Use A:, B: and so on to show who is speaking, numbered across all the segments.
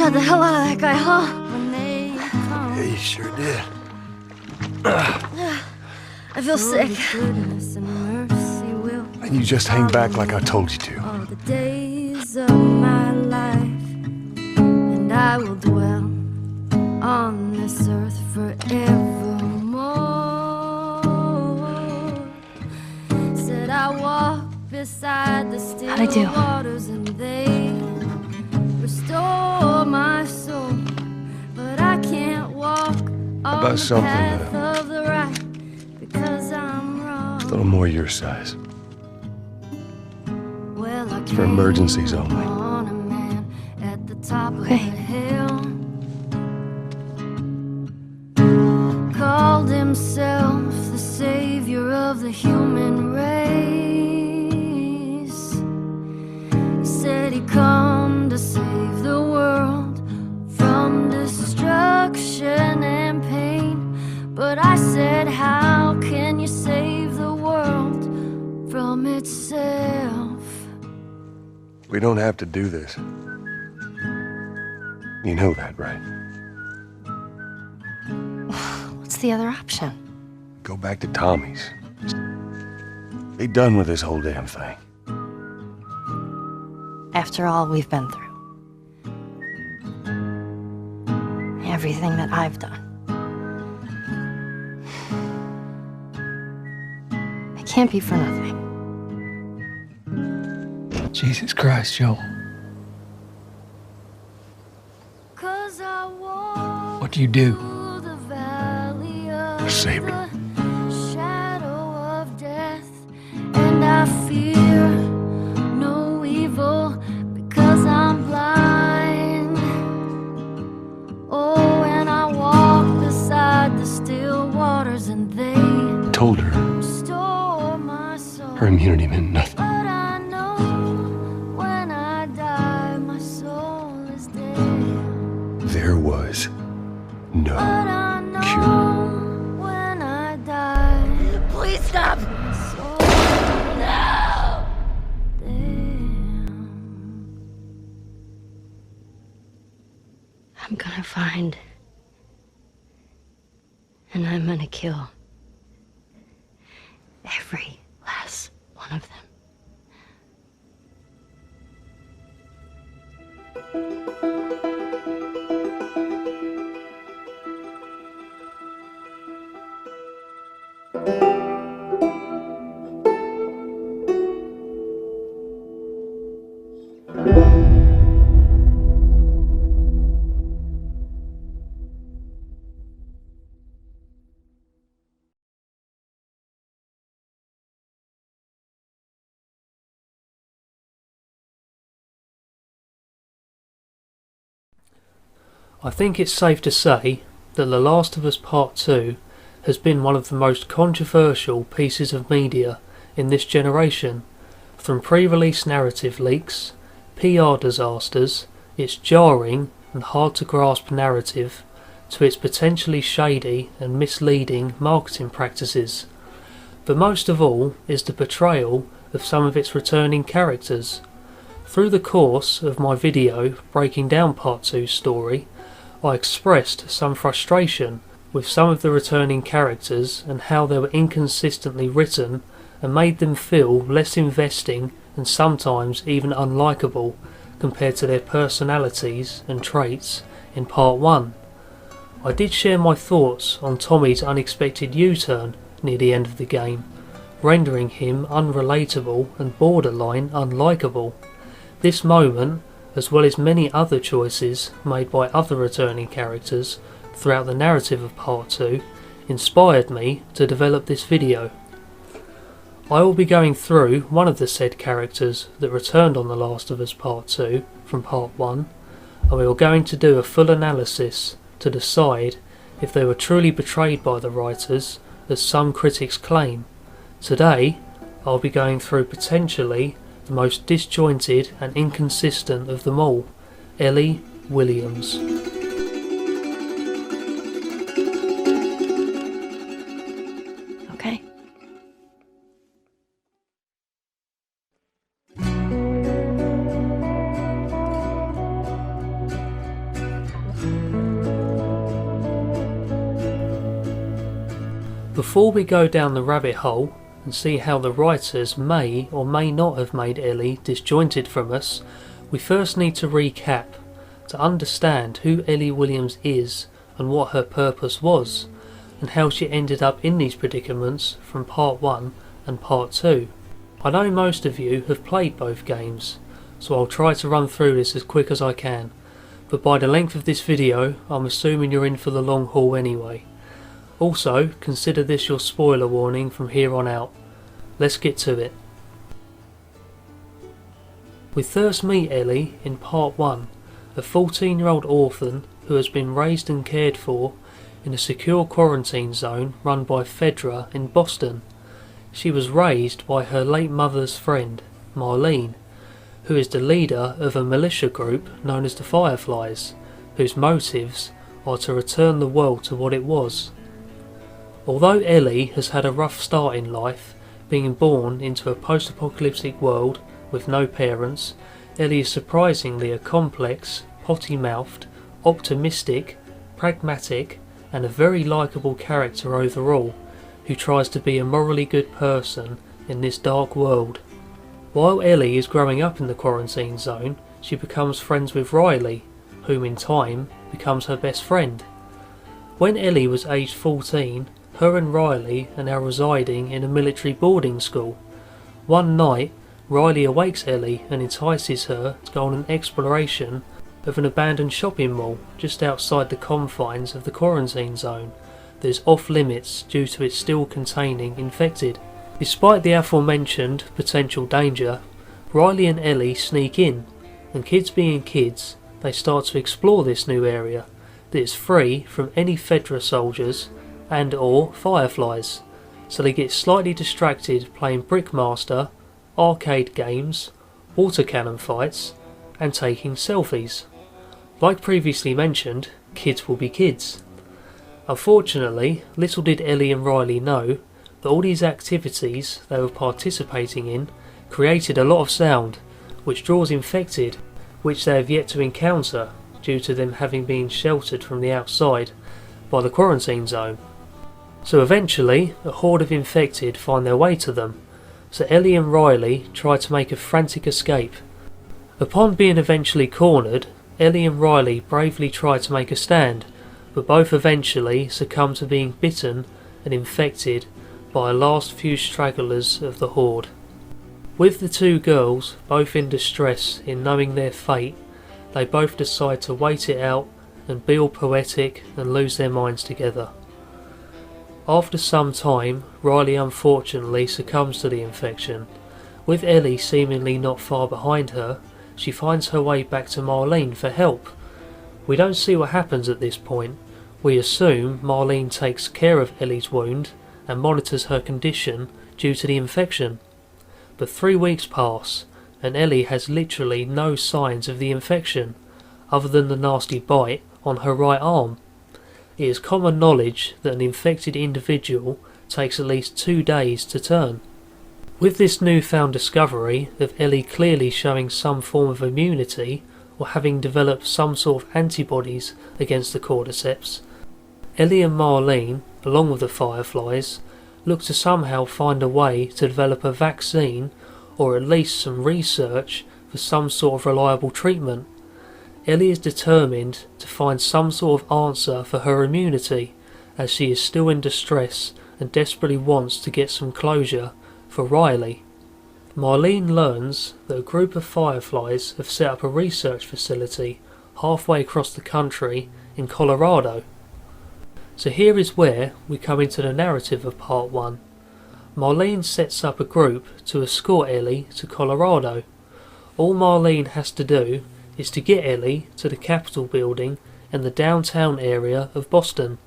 A: scared the hell out of that guy, huh?
B: Yeah, you sure did.
A: I feel sick.
B: And you just hang back like I told you to.
A: All the days of my life, and I will dwell on this earth forevermore. Said I walk beside the still waters, and they restore my soul. But I can't walk on the path of the right because I'm wrong.
B: A little more your size.
A: Well,
B: It's for emergencies only.
A: On a man at the top of the hill, called himself the savior of the human race. He said he'd come to save the world from destruction and pain. But I said, how can you save the world from itself?
B: We don't have to do this. You know that, right?
C: What's the other option?
B: Go back to Tommy's. Be done with this whole damn thing.
C: After all we've been through. Everything that I've done. It can't be for nothing.
D: Jesus Christ, Joel. What do you do?
B: I saved her.
A: Shadow of death, and I fear no evil because I'm blind. Oh, and I walk beside the still waters, and they
B: Told her
A: restore my soul.
B: her immunity meant nothing.
A: But I know when I die, my soul is dead.
B: There was no
A: But I know
B: cure.
A: when I die,
C: Please stop!
A: my soul
C: No!
A: damn.
C: I'm gonna find. And I'm gonna kill. Every last one of them.
E: I think it's safe to say that The Last of Us Part 2 has been one of the most controversial pieces of media in this generation, from pre-release narrative leaks, PR disasters, its jarring and hard to grasp narrative, to its potentially shady and misleading marketing practices. But most of all is the portrayal of some of its returning characters. Through the course of my video breaking down Part 2's story, I expressed some frustration with some of the returning characters and how they were inconsistently written and made them feel less investing and sometimes even unlikable compared to their personalities and traits in Part 1. I did share my thoughts on Tommy's unexpected U-turn near the end of the game, rendering him unrelatable and borderline unlikable. This moment, as well as many other choices made by other returning characters throughout the narrative of Part 2, inspired me to develop this video. I will be going through one of the said characters that returned on The Last of Us Part 2 from Part 1, and we are going to do a full analysis to decide if they were truly betrayed by the writers, as some critics claim. Today, I'll be going through potentially the most disjointed and inconsistent of them all, Ellie Williams.
C: Okay.
E: Before we go down the rabbit hole and see how the writers may or may not have made Ellie disjointed from us, we first need to recap to understand who Ellie Williams is and what her purpose was, and how she ended up in these predicaments from part 1 and part 2. I know most of you have played both games, so I'll try to run through this as quick as I can, but by the length of this video I'm assuming you're in for the long haul anyway. Also, consider this your spoiler warning from here on out. Let's get to it. We first meet Ellie in part 1, a 14-year-old orphan who has been raised and cared for in a secure quarantine zone run by Fedra in Boston. She was raised by her late mother's friend, Marlene, who is the leader of a militia group known as the Fireflies, whose motives are to return the world to what it was. Although Ellie has had a rough start in life, being born into a post-apocalyptic world with no parents, Ellie is surprisingly a complex, potty-mouthed, optimistic, pragmatic, and a very likeable character overall, who tries to be a morally good person in this dark world. While Ellie is growing up in the quarantine zone, she becomes friends with Riley, whom in time becomes her best friend. When Ellie was aged 14, her and Riley are now residing in a military boarding school. One night, Riley awakes Ellie and entices her to go on an exploration of an abandoned shopping mall just outside the confines of the quarantine zone that is off limits due to it still containing infected. Despite the aforementioned potential danger, Riley and Ellie sneak in, and kids being kids, they start to explore this new area that is free from any Fedra soldiers and or Fireflies, so they get slightly distracted playing Brickmaster, arcade games, water cannon fights, and taking selfies. Like previously mentioned, kids will be kids. Unfortunately, little did Ellie and Riley know that all these activities they were participating in created a lot of sound, which draws infected, which they have yet to encounter due to them having been sheltered from the outside by the quarantine zone. So eventually, a horde of infected find their way to them, so Ellie and Riley try to make a frantic escape. Upon being eventually cornered, Ellie and Riley bravely try to make a stand, but both eventually succumb to being bitten and infected by a last few stragglers of the horde. With the two girls both in distress in knowing their fate, they both decide to wait it out and be all poetic and lose their minds together. After some time, Riley unfortunately succumbs to the infection. With Ellie seemingly not far behind her, she finds her way back to Marlene for help. We don't see what happens at this point. We assume Marlene takes care of Ellie's wound and monitors her condition due to the infection. But 3 weeks pass, and Ellie has literally no signs of the infection, other than the nasty bite on her right arm. It is common knowledge that an infected individual takes at least 2 days to turn. With this newfound discovery of Ellie clearly showing some form of immunity, or having developed some sort of antibodies against the cordyceps, Ellie and Marlene, along with the Fireflies, look to somehow find a way to develop a vaccine or at least some research for some sort of reliable treatment. Ellie is determined to find some sort of answer for her immunity, as she is still in distress and desperately wants to get some closure for Riley. Marlene learns that a group of Fireflies have set up a research facility halfway across the country in Colorado. So here is where we come into the narrative of part 1. Marlene sets up a group to escort Ellie to Colorado. All Marlene has to do is to get Ellie to the Capitol building in the downtown area of Boston.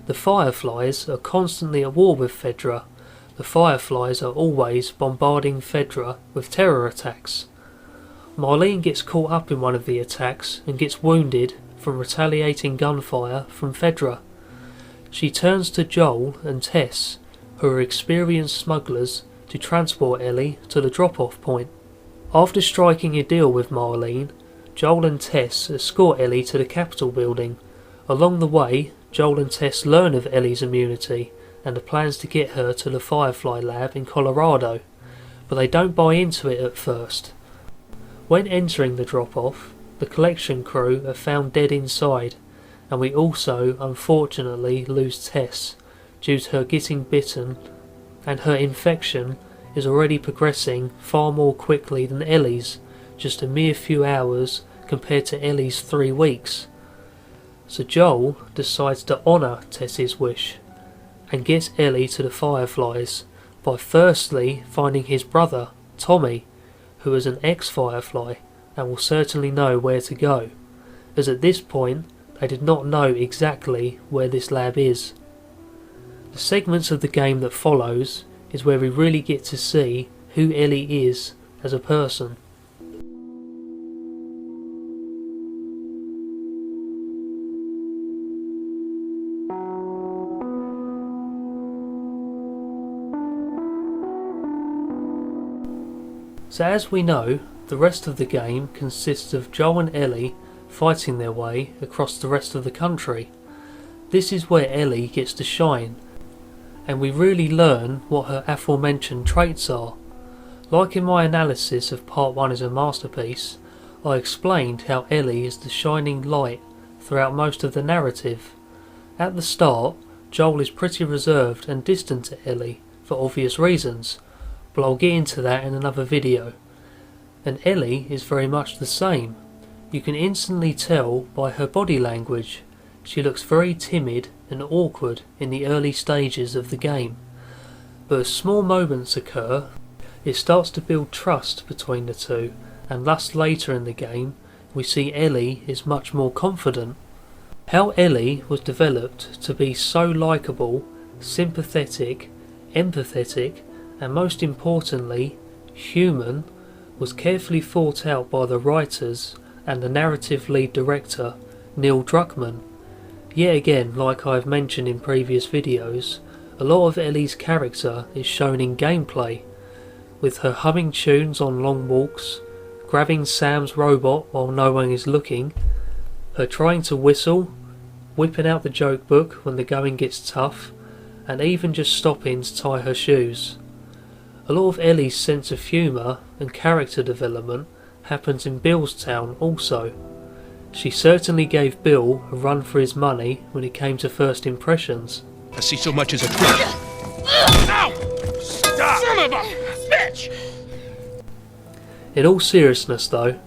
E: The Fireflies are constantly at war with Fedra. The Fireflies are always bombarding Fedra with terror attacks. Marlene gets caught up in one of the attacks and gets wounded from retaliating gunfire from Fedra. She turns to Joel and Tess, who are experienced smugglers, to transport Ellie to the drop-off point. After striking a deal with Marlene, Joel and Tess escort Ellie to the Capitol building. Along the way, Joel and Tess learn of Ellie's immunity and the plans to get her to the Firefly lab in Colorado, but they don't buy into it at first. When entering the drop-off, the collection crew are found dead inside, and we also unfortunately lose Tess due to her getting bitten, and her infection is already progressing far more quickly than Ellie's, just a mere few hours compared to Ellie's 3 weeks. So Joel decides to honour Tess's wish and gets Ellie to the Fireflies by firstly finding his brother, Tommy, who is an ex-Firefly and will certainly know where to go, as at this point they did not know exactly where this lab is. The segments of the game that follows is where we really get to see who Ellie is as a person. So as we know, the rest of the game consists of Joel and Ellie fighting their way across the rest of the country. This is where Ellie gets to shine, and we really learn what her aforementioned traits are. Like in my analysis of Part 1 as a masterpiece, I explained how Ellie is the shining light throughout most of the narrative. At the start, Joel is pretty reserved and distant to Ellie, for obvious reasons, but I'll get into that in another video. And Ellie is very much the same. You can instantly tell by her body language. She looks very timid and awkward in the early stages of the game. But as small moments occur, it starts to build trust between the two, and thus later in the game we see Ellie is much more confident. How Ellie was developed to be so likeable, sympathetic, empathetic, and most importantly, human, was carefully thought out by the writers and the narrative lead director, Neil Druckmann. Yet again, like I've mentioned in previous videos, a lot of Ellie's character is shown in gameplay, with her humming tunes on long walks, grabbing Sam's robot while no one is looking, her trying to whistle, whipping out the joke book when the going gets tough, and even just stopping to tie her shoes. A lot of Ellie's sense of humour and character development happens in Billstown also. She certainly gave Bill a run for his money when it came to first impressions.
F: I see so much as a threat. Ow! Stop! Son of a bitch!
E: In all seriousness though,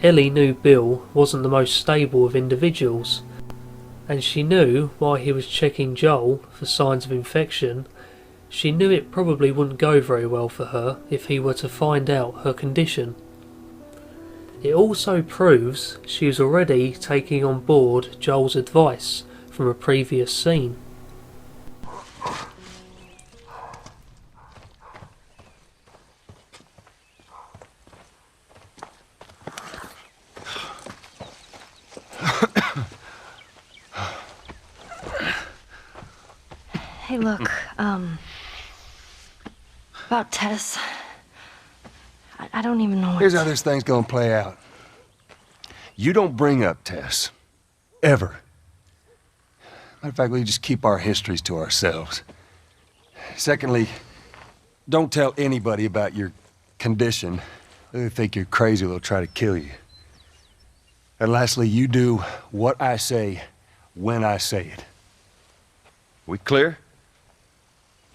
E: Ellie knew Bill wasn't the most stable of individuals, and she knew while he was checking Joel for signs of infection, she knew it probably wouldn't go very well for her if he were to find out her condition. It also proves she was already taking on board Joel's advice from a previous scene.
C: Hey, look, about Tess. I don't even know
B: Here's how this thing's gonna play out. You don't bring up Tess. Ever. Matter of fact, we just keep our histories to ourselves. Secondly, don't tell anybody about your condition. They think you're crazy, they'll try to kill you. And lastly, you do what I say when I say it. We clear?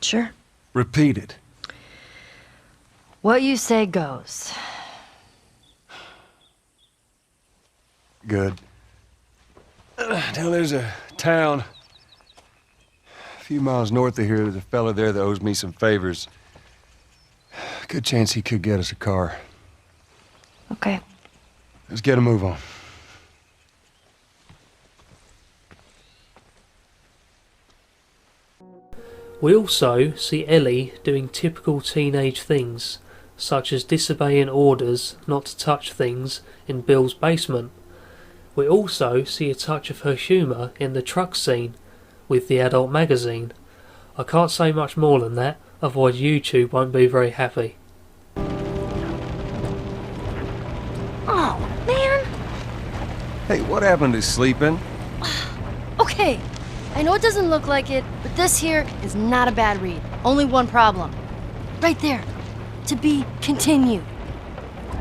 C: Sure.
B: Repeat it.
C: What you say goes.
B: Good. Now there's a town a few miles north of here. There's a fella there that owes me some favors. Good chance he could get us a car.
C: Okay.
B: Let's get a move on.
E: We also see Ellie doing typical teenage things, such as disobeying orders not to touch things in Bill's basement. We also see a touch of her humour in the truck scene with the adult magazine. I can't say much more than that, otherwise YouTube won't be very happy.
C: Oh, man.
B: Hey, what happened to sleeping?
C: Okay. I know it doesn't look like it, but this here is not a bad read. Only one problem. Right there. To be continued.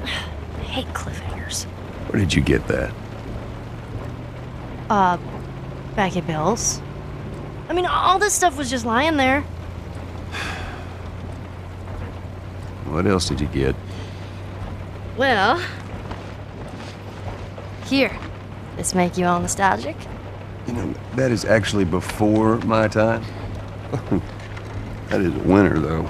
C: I hate cliffhangers.
B: Where did you get that?
C: Back at Bill's. I mean, all this stuff was just lying there.
B: What else did you get?
C: Well... Here. This make you all nostalgic?
B: You know, that is actually before my time. That is a winner, though.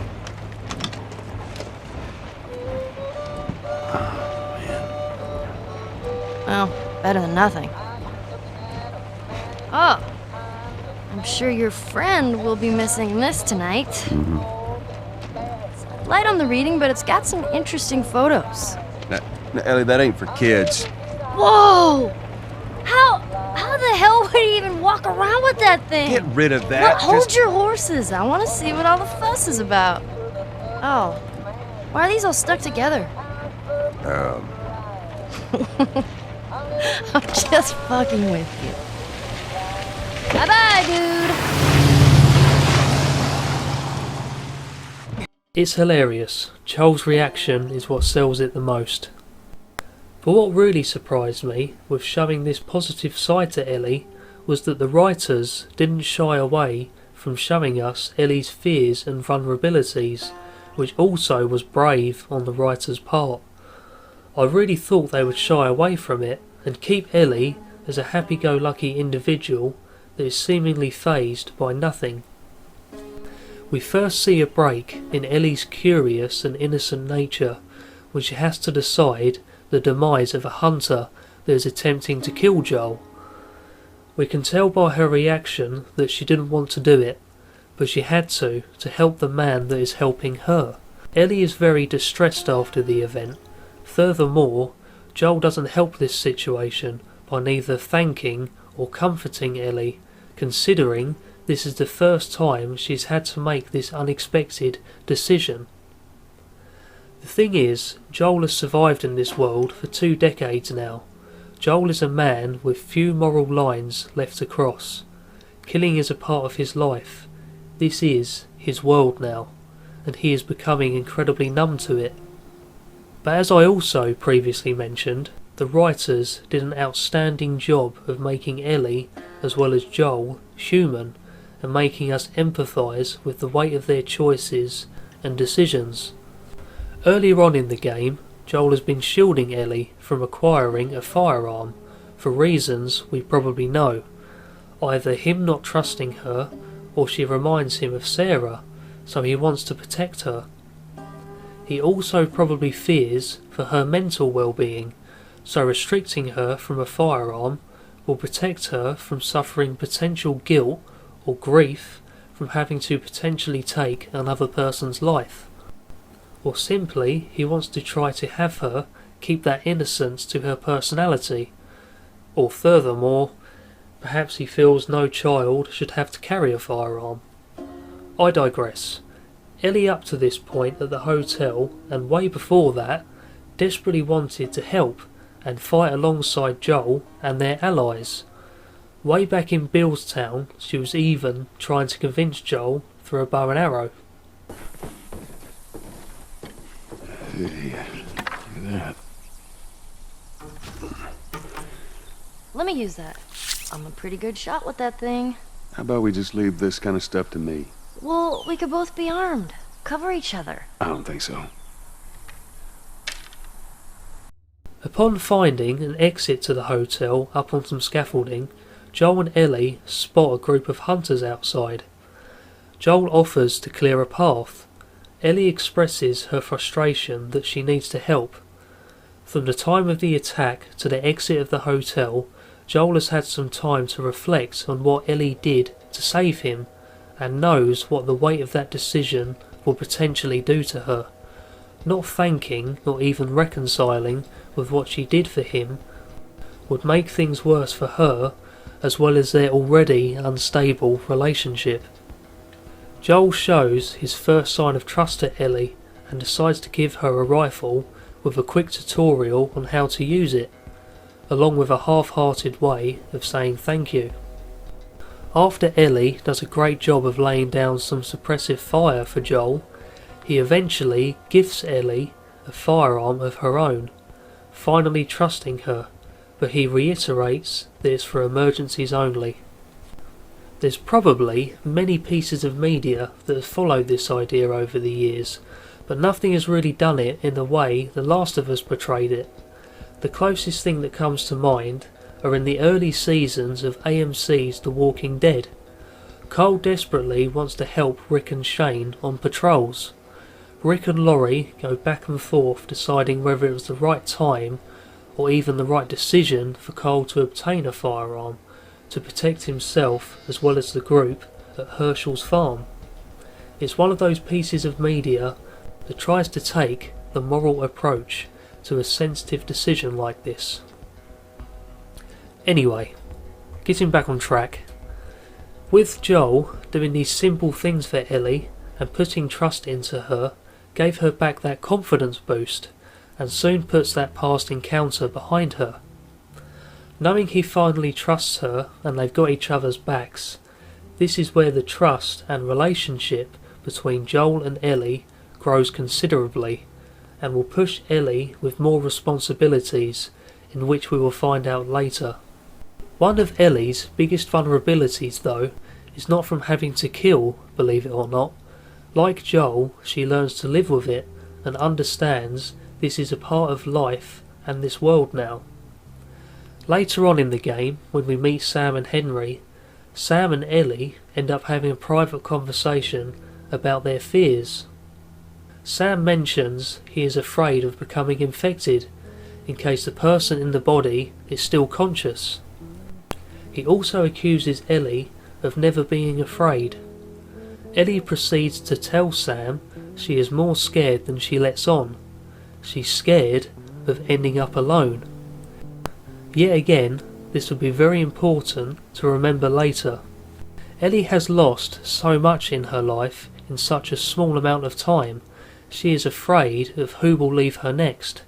B: Oh, man.
C: Well, better than nothing. Oh. I'm sure your friend will be missing this tonight. It's light on the reading, but it's got some interesting photos.
B: Now, Ellie, that ain't for kids.
C: Whoa! How the hell would he even walk around with that thing?
B: Get rid of that.
C: Well, hold your horses. I want to see what all the fuss is about. Oh. Why are these all stuck together? I'm just fucking with you. Bye-bye, dude.
E: It's hilarious. Joel's reaction is what sells it the most. But what really surprised me with showing this positive side to Ellie was that the writers didn't shy away from showing us Ellie's fears and vulnerabilities, which also was brave on the writers' part. I really thought they would shy away from it and keep Ellie as a happy-go-lucky individual that is seemingly fazed by nothing. We first see a break in Ellie's curious and innocent nature when she has to decide the demise of a hunter that is attempting to kill Joel. We can tell by her reaction that she didn't want to do it, but she had to help the man that is helping her. Ellie is very distressed after the event. Furthermore, Joel doesn't help this situation by neither thanking or comforting Ellie, considering this is the first time she's had to make this unexpected decision. The thing is, Joel has survived in this world for 2 decades now. Joel is a man with few moral lines left to cross. Killing is a part of his life. This is his world now, and he is becoming incredibly numb to it. But as I also previously mentioned, the writers did an outstanding job of making Ellie, as well as Joel, human, and making us empathise with the weight of their choices and decisions. Earlier on in the game, Joel has been shielding Ellie from acquiring a firearm, for reasons we probably know. Either him not trusting her, or she reminds him of Sarah, so he wants to protect her. He also probably fears for her mental well-being, so restricting her from a firearm will protect her from suffering potential guilt or grief from having to potentially take another person's life. Or simply he wants to try to have her keep that innocence to her personality. Or furthermore, perhaps he feels no child should have to carry a firearm. I digress. Ellie up to this point at the hotel, and way before that, desperately wanted to help and fight alongside Joel and their allies. Way back in Billstown, she was even trying to convince Joel through a bow and arrow.
B: Hey, look at that.
C: Let me use that. I'm a pretty good shot with that thing.
B: How about we just leave this kind of stuff to me?
C: Well, we could both be armed. Cover each other.
B: I don't think so.
E: Upon finding an exit to the hotel up on some scaffolding, Joel and Ellie spot a group of hunters outside. Joel offers to clear a path. Ellie expresses her frustration that she needs to help. From the time of the attack to the exit of the hotel, Joel has had some time to reflect on what Ellie did to save him, and knows what the weight of that decision will potentially do to her. Not thanking or even reconciling with what she did for him would make things worse for her, as well as their already unstable relationship. Joel shows his first sign of trust to Ellie and decides to give her a rifle with a quick tutorial on how to use it, along with a half-hearted way of saying thank you. After Ellie does a great job of laying down some suppressive fire for Joel, he eventually gifts Ellie a firearm of her own, finally trusting her, but he reiterates that it's for emergencies only. There's probably many pieces of media that have followed this idea over the years, but nothing has really done it in the way The Last of Us portrayed it. The closest thing that comes to mind are in the early seasons of AMC's The Walking Dead. Cole desperately wants to help Rick and Shane on patrols. Rick and Laurie go back and forth deciding whether it was the right time or even the right decision for Cole to obtain a firearm to protect himself as well as the group at Herschel's farm. It's one of those pieces of media that tries to take the moral approach to a sensitive decision like this. Anyway, getting back on track. With Joel doing these simple things for Ellie and putting trust into her gave her back that confidence boost and soon puts that past encounter behind her. Knowing he finally trusts her and they've got each other's backs, this is where the trust and relationship between Joel and Ellie grows considerably and will push Ellie with more responsibilities, in which we will find out later. One of Ellie's biggest vulnerabilities, though, is not from having to kill, believe it or not. Like Joel, she learns to live with it and understands this is a part of life and this world now. Later on in the game, when we meet Sam and Henry, Sam and Ellie end up having a private conversation about their fears. Sam mentions he is afraid of becoming infected in case the person in the body is still conscious. He also accuses Ellie of never being afraid. Ellie proceeds to tell Sam she is more scared than she lets on. She's scared of ending up alone. Yet again, this will be very important to remember later. Ellie has lost so much in her life in such a small amount of time. She is afraid of who will leave her next.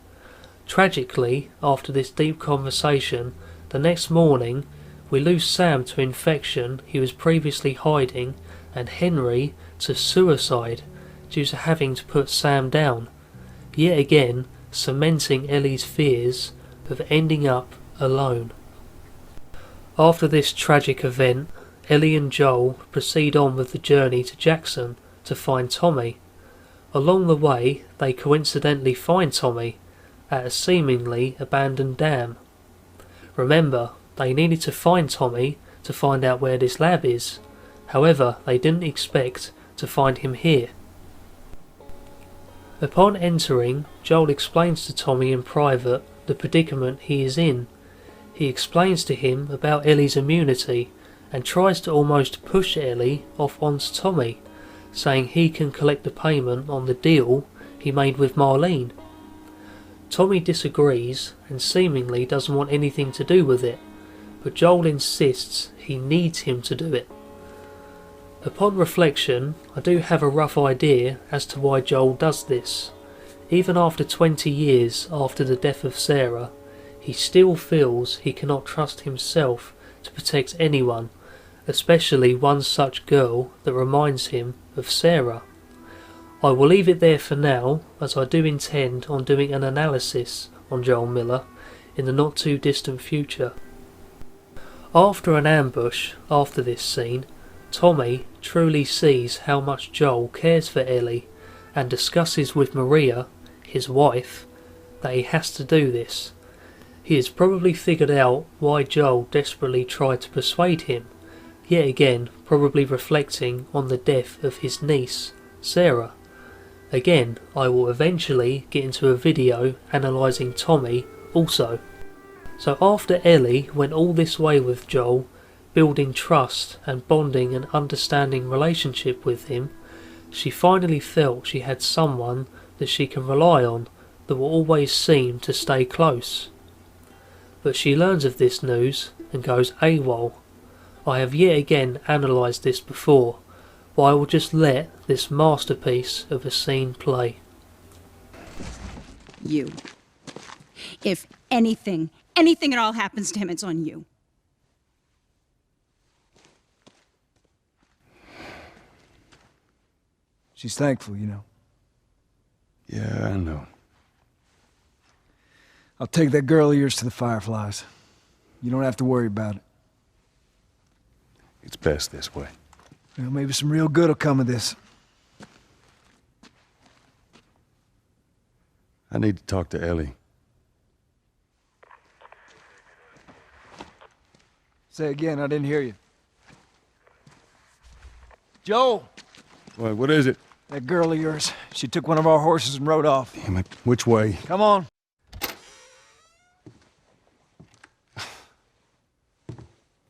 E: Tragically, after this deep conversation, the next morning we lose Sam to infection he was previously hiding and Henry to suicide due to having to put Sam down, yet again cementing Ellie's fears of ending up alone. After this tragic event, Ellie and Joel proceed on with the journey to Jackson to find Tommy. Along the way, they coincidentally find Tommy at a seemingly abandoned dam. Remember, they needed to find Tommy to find out where this lab is. However, they didn't expect to find him here. Upon entering, Joel explains to Tommy in private the predicament he is in. He explains to him about Ellie's immunity and tries to almost push Ellie off onto Tommy, saying he can collect the payment on the deal he made with Marlene. Tommy disagrees and seemingly doesn't want anything to do with it, but Joel insists he needs him to do it. Upon reflection, I do have a rough idea as to why Joel does this. Even after 20 years after the death of Sarah, he still feels he cannot trust himself to protect anyone, especially one such girl that reminds him of Sarah. I will leave it there for now, as I do intend on doing an analysis on Joel Miller in the not too distant future. After an ambush after this scene, Tommy truly sees how much Joel cares for Ellie and discusses with Maria, his wife, that he has to do this. He has probably figured out why Joel desperately tried to persuade him, yet again probably reflecting on the death of his niece, Sarah. Again, I will eventually get into a video analysing Tommy also. So after Ellie went all this way with Joel, building trust and bonding an understanding relationship with him, she finally felt she had someone that she can rely on that will always seem to stay close. But she learns of this news and goes AWOL. I have yet again analysed this before, but I will just let this masterpiece of a scene play.
G: You. If anything at all happens to him, it's on you.
H: She's thankful, you know.
B: Yeah, I know.
H: I'll take that girl of yours to the Fireflies. You don't have to worry about it.
B: It's best this way.
H: Well, maybe some real good will come of this.
B: I need to talk to Ellie.
H: Say again, I didn't hear you. Joel!
B: What is it?
H: That girl of yours. She took one of our horses and rode off.
B: Damn it. Which way?
H: Come on.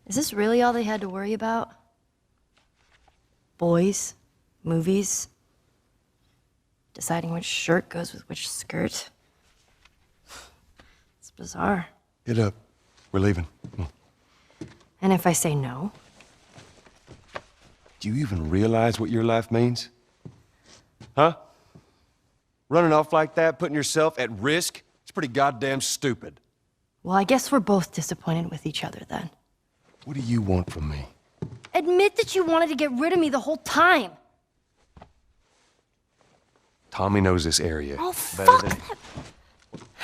C: Is this really all they had to worry about? Boys, movies, deciding which shirt goes with which skirt. It's bizarre.
B: Get up. We're leaving. Come on.
C: And if I say no?
B: Do you even realize what your life means? Huh? Running off like that, putting yourself at risk? It's pretty goddamn stupid.
C: Well, I guess we're both disappointed with each other then.
B: What do you want from me?
C: Admit that you wanted to get rid of me the whole time.
B: Tommy knows this area.
C: Oh,
B: better
C: fuck
B: than...
C: that.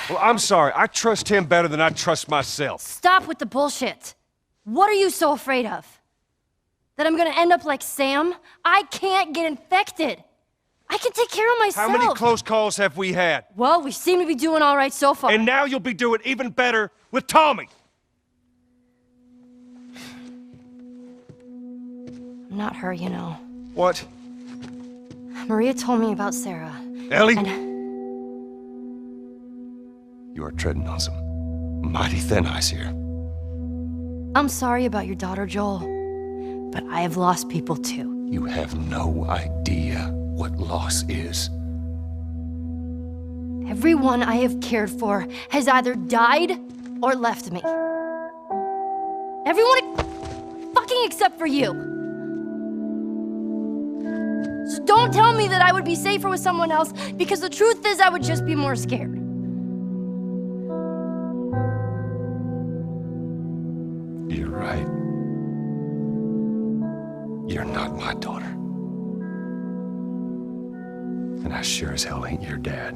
B: Well, I'm sorry. I trust him better than I trust myself.
C: Stop with the bullshit. What are you so afraid of? That I'm gonna end up like Sam? I can't get infected. I can take care of myself.
B: How many close calls have we had?
C: Well, we seem to be doing all right so far.
B: And now you'll be doing even better with Tommy.
C: I'm not her, you know.
B: What?
C: Maria told me about Sarah.
B: Ellie?
C: And
B: You are treading on some mighty thin ice here.
C: I'm sorry about your daughter, Joel. But I have lost people too.
B: You have no idea what loss is.
C: Everyone I have cared for has either died or left me. Everyone fucking except for you. So don't tell me that I would be safer with someone else, because the truth is I would just be more scared.
B: You're right. You're not my daughter. And I sure as hell ain't your dad.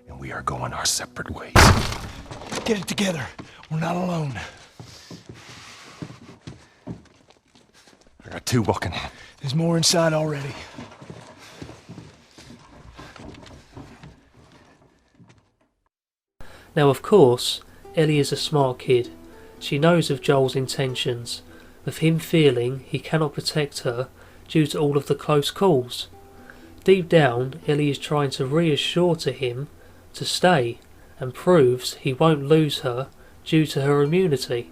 B: And we are going our separate ways.
H: Get it together. We're not alone.
B: I got two walking in.
H: There's more inside already.
E: Now, of course, Ellie is a smart kid. She knows of Joel's intentions, with him feeling he cannot protect her due to all of the close calls. Deep down, Ellie is trying to reassure to him to stay, and proves he won't lose her due to her immunity.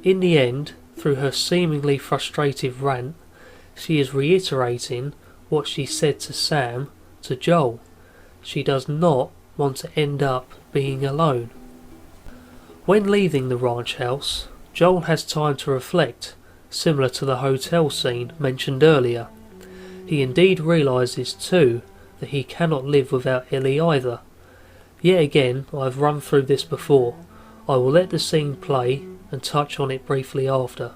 E: In the end, through her seemingly frustrated rant, she is reiterating what she said to Sam to Joel. She does not want to end up being alone. When leaving the ranch house, Joel has time to reflect, similar to the hotel scene mentioned earlier. He indeed realises too that he cannot live without Ellie either. Yet again, I've run through this before. I will let the scene play and touch on it briefly after.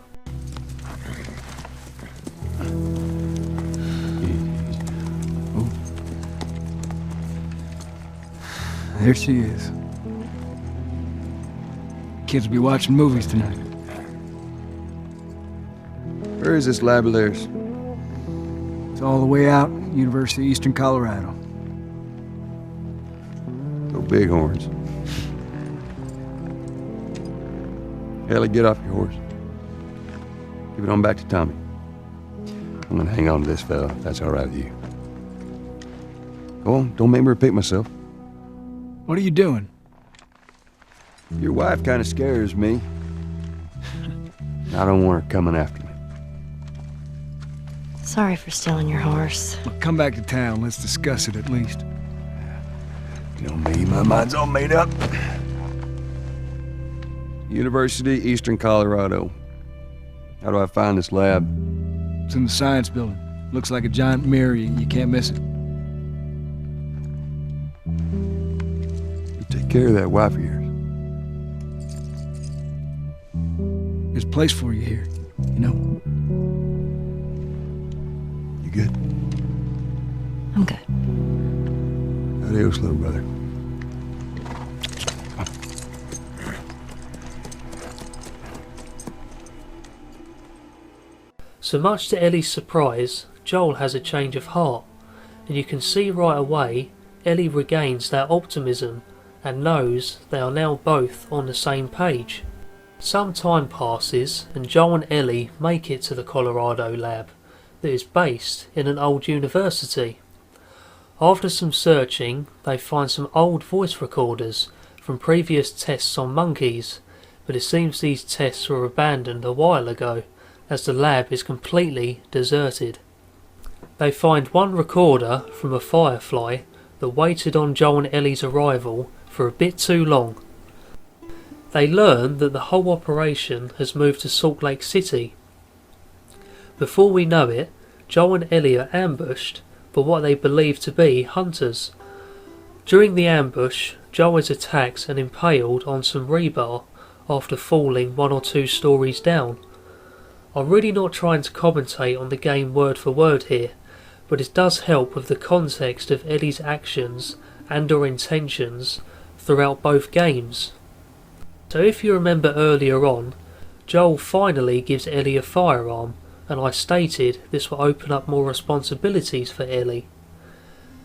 H: There she is. Kids will be watching movies tonight.
B: Where is this lab of theirs?
H: It's all the way out, University of Eastern Colorado.
B: Go Bighorns. Ellie, get off your horse. Give it on back to Tommy. I'm gonna hang on to this fella, if that's all right with you. Go on, don't make me repeat myself.
H: What are you doing?
B: Your wife kind of scares me. I don't want her coming after me.
C: Sorry for stealing your horse.
H: Well, come back to town. Let's discuss it at least.
B: You know me, my mind's all made up. University, Eastern Colorado. How do I find this lab?
H: It's in the science building. Looks like a giant mirror. You can't miss it.
B: You take care of that wife of yours.
H: There's a place for you here, you know?
B: You You good?
C: I'm good.
B: Adios, little brother.
E: So much to Ellie's surprise, Joel has a change of heart, and you can see right away Ellie regains that optimism and knows they are now both on the same page. Some time passes and Joel and Ellie make it to the Colorado lab that is based in an old university. After some searching, they find some old voice recorders from previous tests on monkeys, but it seems these tests were abandoned a while ago as the lab is completely deserted. They find one recorder from a firefly that waited on Joel and Ellie's arrival for a bit too long. They learn that the whole operation has moved to Salt Lake City. Before we know it, Joel and Ellie are ambushed by what they believe to be hunters. During the ambush, Joel is attacked and impaled on some rebar after falling 1 or 2 stories down. I'm really not trying to commentate on the game word for word here, but it does help with the context of Ellie's actions and or intentions throughout both games. So if you remember earlier on, Joel finally gives Ellie a firearm, and I stated this will open up more responsibilities for Ellie.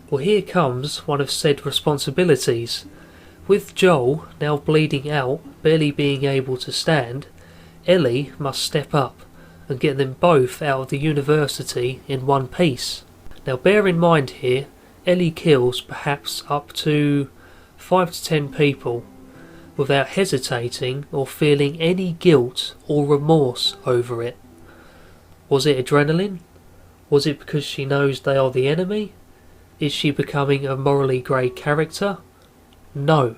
E: Well, here comes one of said responsibilities. With Joel now bleeding out, barely being able to stand, Ellie must step up and get them both out of the university in one piece. Now bear in mind here, Ellie kills perhaps up to 5 to 10 people without hesitating or feeling any guilt or remorse over it. Was it adrenaline? Was it because she knows they are the enemy? Is she becoming a morally grey character? No.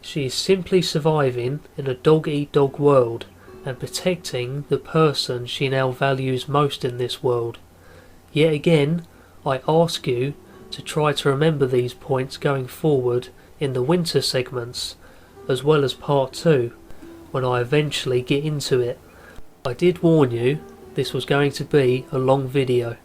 E: She is simply surviving in a dog-eat-dog world and protecting the person she now values most in this world. Yet again, I ask you to try to remember these points going forward in the winter segments, as well as part 2, when I eventually get into it. I did warn you, this was going to be a long video.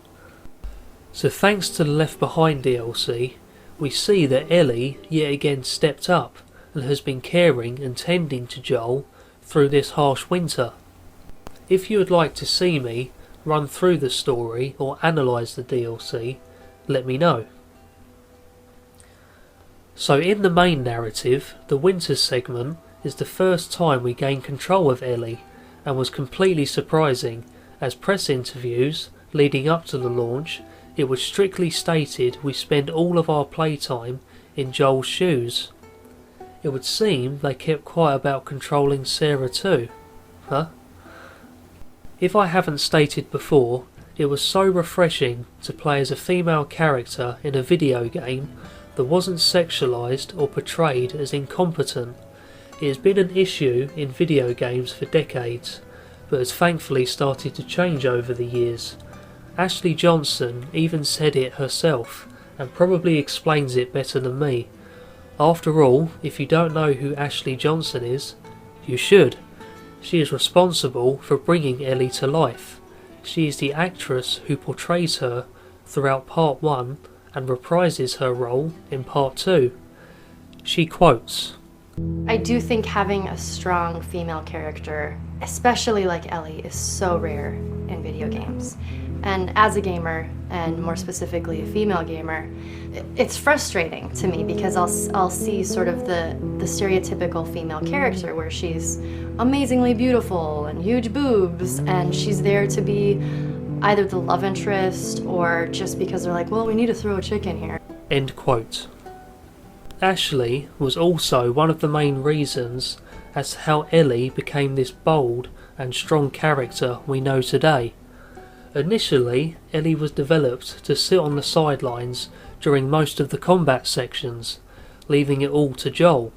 E: So thanks to the Left Behind DLC, we see that Ellie yet again stepped up and has been caring and tending to Joel through this harsh winter. If you would like to see me run through the story or analyse the DLC, let me know. So in the main narrative, the winter segment is the first time we gain control of Ellie, and was completely surprising, as press interviews leading up to the launch, it was strictly stated we spend all of our playtime in Joel's shoes. It would seem they kept quiet about controlling Sarah too. Huh? If I haven't stated before, it was so refreshing to play as a female character in a video game that wasn't sexualised or portrayed as incompetent. It has been an issue in video games for decades, but has thankfully started to change over the years. Ashley Johnson even said it herself, and probably explains it better than me. After all, if you don't know who Ashley Johnson is, you should. She is responsible for bringing Ellie to life. She is the actress who portrays her throughout part 1 and reprises her role in part 2. She quotes,
C: I do think having a strong female character, especially like Ellie, is so rare in video games. And as a gamer, and more specifically a female gamer, it's frustrating to me because I'll see sort of the stereotypical female character where she's amazingly beautiful and huge boobs, and she's there to be either the love interest or just because they're like, well, we need to throw a chick in here.
E: End quote. Ashley was also one of the main reasons as to how Ellie became this bold and strong character we know today. Initially, Ellie was developed to sit on the sidelines during most of the combat sections, leaving it all to Joel.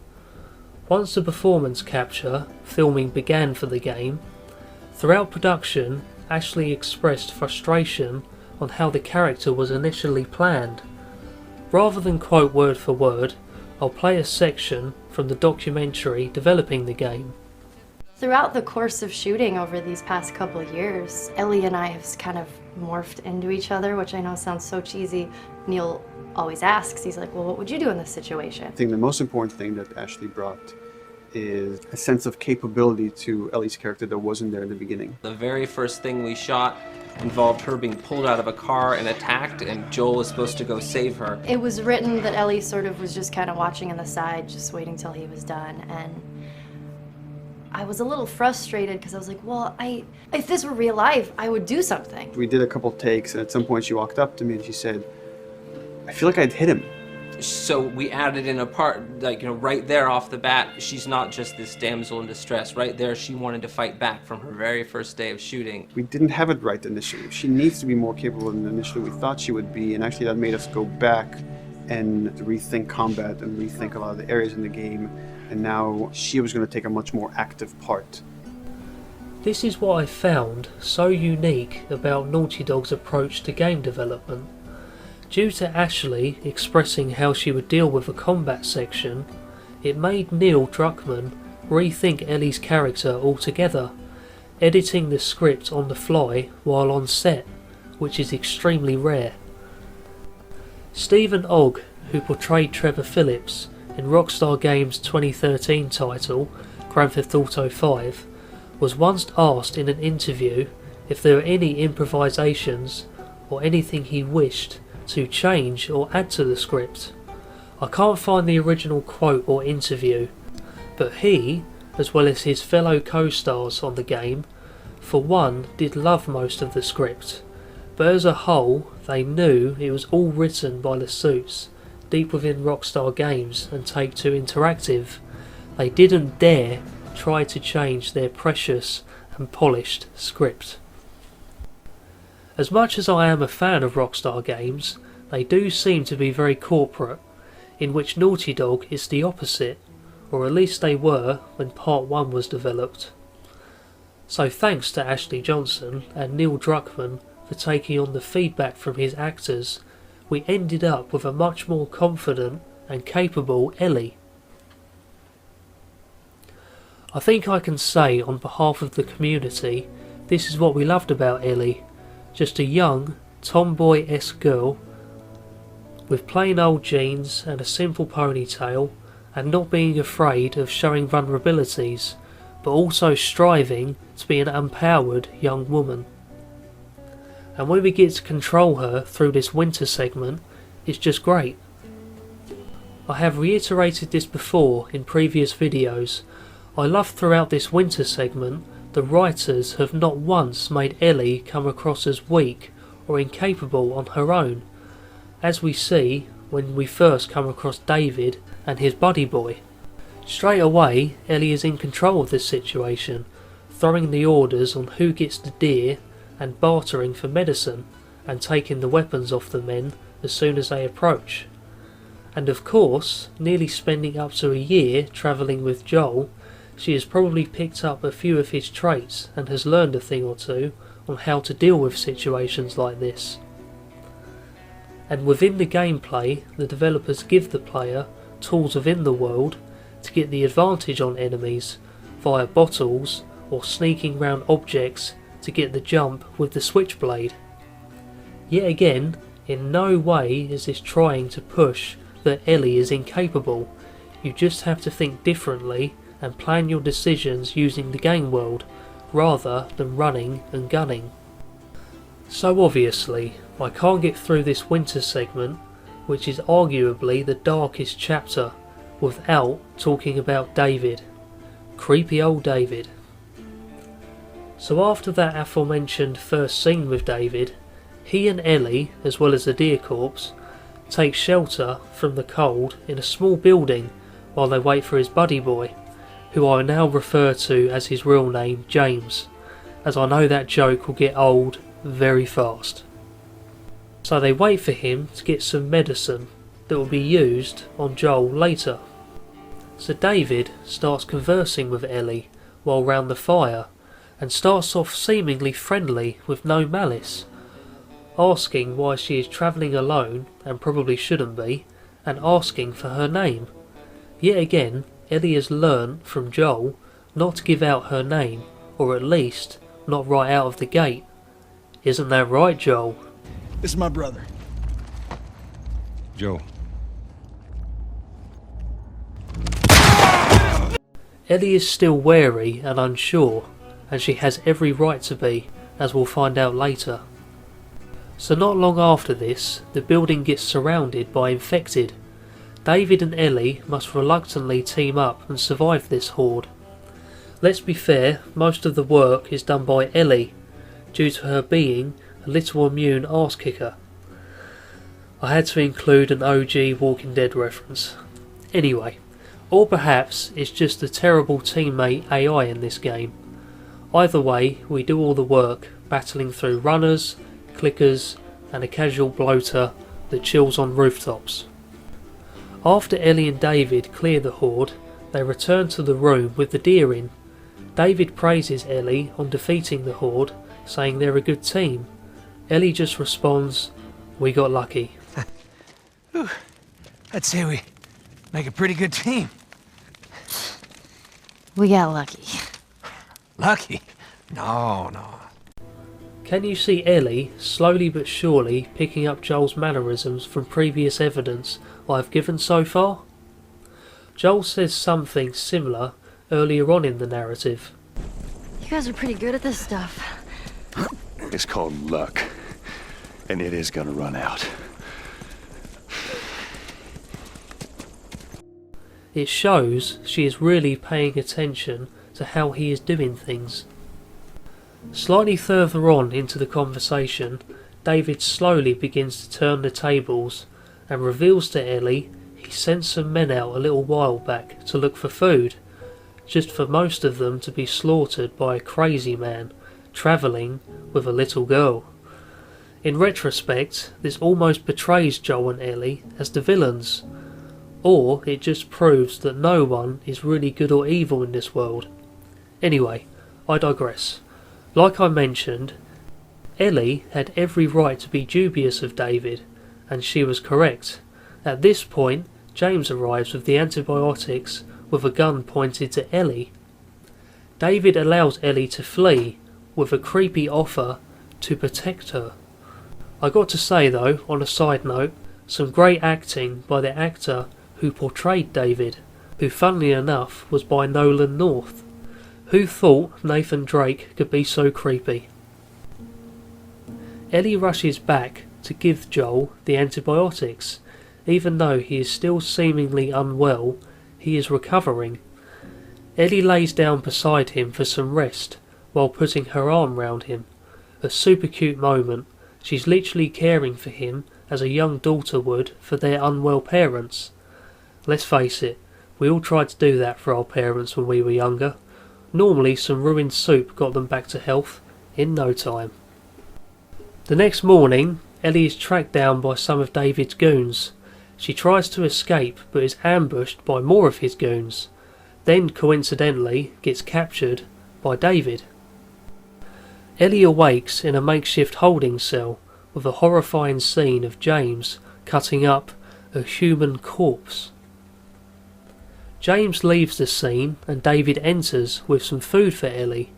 E: Once the performance capture filming began for the game, throughout production, Ashley expressed frustration on how the character was initially planned. Rather than quote word for word, I'll play a section from the documentary developing the game.
C: Throughout the course of shooting over these past couple of years, Ellie and I have kind of morphed into each other, which I know sounds so cheesy. Neil always asks, he's like, well, what would you do in this situation?
I: I think the most important thing that Ashley brought is a sense of capability to Ellie's character that wasn't there in the beginning.
J: The very first thing we shot involved her being pulled out of a car and attacked, and Joel was supposed to go save her.
C: It was written that Ellie sort of was just kind of watching on the side, just waiting till he was done, and I was a little frustrated because I was like, well, if this were real life, I would do something.
I: We did a couple takes, and at some point she walked up to me and she said, I feel like I'd hit him.
J: So we added in a part, like, you know, right there off the bat, she's not just this damsel in distress. Right there, she wanted to fight back from her very first day of shooting.
I: We didn't have it right initially. She needs to be more capable than initially we thought she would be, and actually that made us go back and rethink combat and rethink a lot of the areas in the game, and now she was going to take a much more active part.
E: This is what I found so unique about Naughty Dog's approach to game development. Due to Ashley expressing how she would deal with a combat section, it made Neil Druckmann rethink Ellie's character altogether, editing the script on the fly while on set, which is extremely rare. Stephen Ogg, who portrayed Trevor Phillips in Rockstar Games' 2013 title, Grand Theft Auto 5, was once asked in an interview if there were any improvisations or anything he wished to change or add to the script. I can't find the original quote or interview, but he, as well as his fellow co-stars on the game, for one did love most of the script, but as a whole they knew it was all written by the suits, deep within Rockstar Games and Take-Two Interactive. They didn't dare try to change their precious and polished script. As much as I am a fan of Rockstar Games, they do seem to be very corporate, in which Naughty Dog is the opposite, or at least they were when Part 1 was developed. So thanks to Ashley Johnson and Neil Druckmann for taking on the feedback from his actors, we ended up with a much more confident and capable Ellie. I think I can say on behalf of the community, this is what we loved about Ellie. Just a young, tomboy-esque girl with plain old jeans and a simple ponytail, and not being afraid of showing vulnerabilities, but also striving to be an empowered young woman. And when we get to control her through this winter segment, it's just great. I have reiterated this before in previous videos. I love throughout this winter segment the writers have not once made Ellie come across as weak or incapable on her own, as we see when we first come across David and his buddy boy. Straight away, Ellie is in control of this situation, throwing the orders on who gets the deer and bartering for medicine, and taking the weapons off the men as soon as they approach. And of course, nearly spending up to a year travelling with Joel, she has probably picked up a few of his traits and has learned a thing or two on how to deal with situations like this. And within the gameplay, the developers give the player tools within the world to get the advantage on enemies via bottles or sneaking round objects to get the jump with the switchblade. Yet again, in no way is this trying to push that Ellie is incapable. You just have to think differently and plan your decisions using the game world, rather than running and gunning. So obviously, I can't get through this winter segment, which is arguably the darkest chapter, without talking about David. Creepy old David. So after that aforementioned first scene with David, he and Ellie, as well as the deer corpse, take shelter from the cold in a small building while they wait for his buddy boy, who I now refer to as his real name, James, as I know that joke will get old very fast. So they wait for him to get some medicine that will be used on Joel later. So David starts conversing with Ellie while round the fire, and starts off seemingly friendly with no malice, asking why she is travelling alone and probably shouldn't be, and asking for her name. Yet again, Ellie has learnt from Joel not to give out her name, or at least not right out of the gate. Isn't that right, Joel?
H: This is my brother.
B: Joe.
E: Ellie is still wary and unsure, and she has every right to be, as we'll find out later. So not long after this, the building gets surrounded by infected. David and Ellie must reluctantly team up and survive this horde. Let's be fair, most of the work is done by Ellie, due to her being a little immune arse kicker. I had to include an OG Walking Dead reference. Anyway, or perhaps it's just the terrible teammate AI in this game. Either way, we do all the work, battling through runners, clickers, and a casual bloater that chills on rooftops. After Ellie and David clear the horde, they return to the room with the deer in. David praises Ellie on defeating the horde, saying they're a good team. Ellie just responds, "We got lucky."
D: I'd say we make a pretty good team.
C: We got lucky.
D: Lucky? No.
E: Can you see Ellie slowly but surely picking up Joel's mannerisms from previous evidence I've given so far? Joel says something similar earlier on in the narrative.
A: You guys are pretty good at this stuff.
B: It's called luck. And it is gonna run out.
E: It shows she is really paying attention to how he is doing things. Slightly further on into the conversation, David slowly begins to turn the tables and reveals to Ellie he sent some men out a little while back to look for food, just for most of them to be slaughtered by a crazy man travelling with a little girl. In retrospect, this almost betrays Joel and Ellie as the villains, or it just proves that no one is really good or evil in this world. Anyway, I digress. Like I mentioned, Ellie had every right to be dubious of David, and she was correct. At this point, James arrives with the antibiotics with a gun pointed to Ellie. David allows Ellie to flee with a creepy offer to protect her. I got to say though, on a side note, some great acting by the actor who portrayed David, who funnily enough was by Nolan North. Who thought Nathan Drake could be so creepy? Ellie rushes back to give Joel the antibiotics. Even though he is still seemingly unwell, he is recovering. Ellie lays down beside him for some rest while putting her arm round him. A super cute moment. She's literally caring for him as a young daughter would for their unwell parents. Let's face it, we all tried to do that for our parents when we were younger. Normally some ruined soup got them back to health in no time. The next morning, Ellie is tracked down by some of David's goons. She tries to escape but is ambushed by more of his goons, then coincidentally gets captured by David. Ellie awakes in a makeshift holding cell with a horrifying scene of James cutting up a human corpse. James leaves the scene and David enters with some food for Ellie.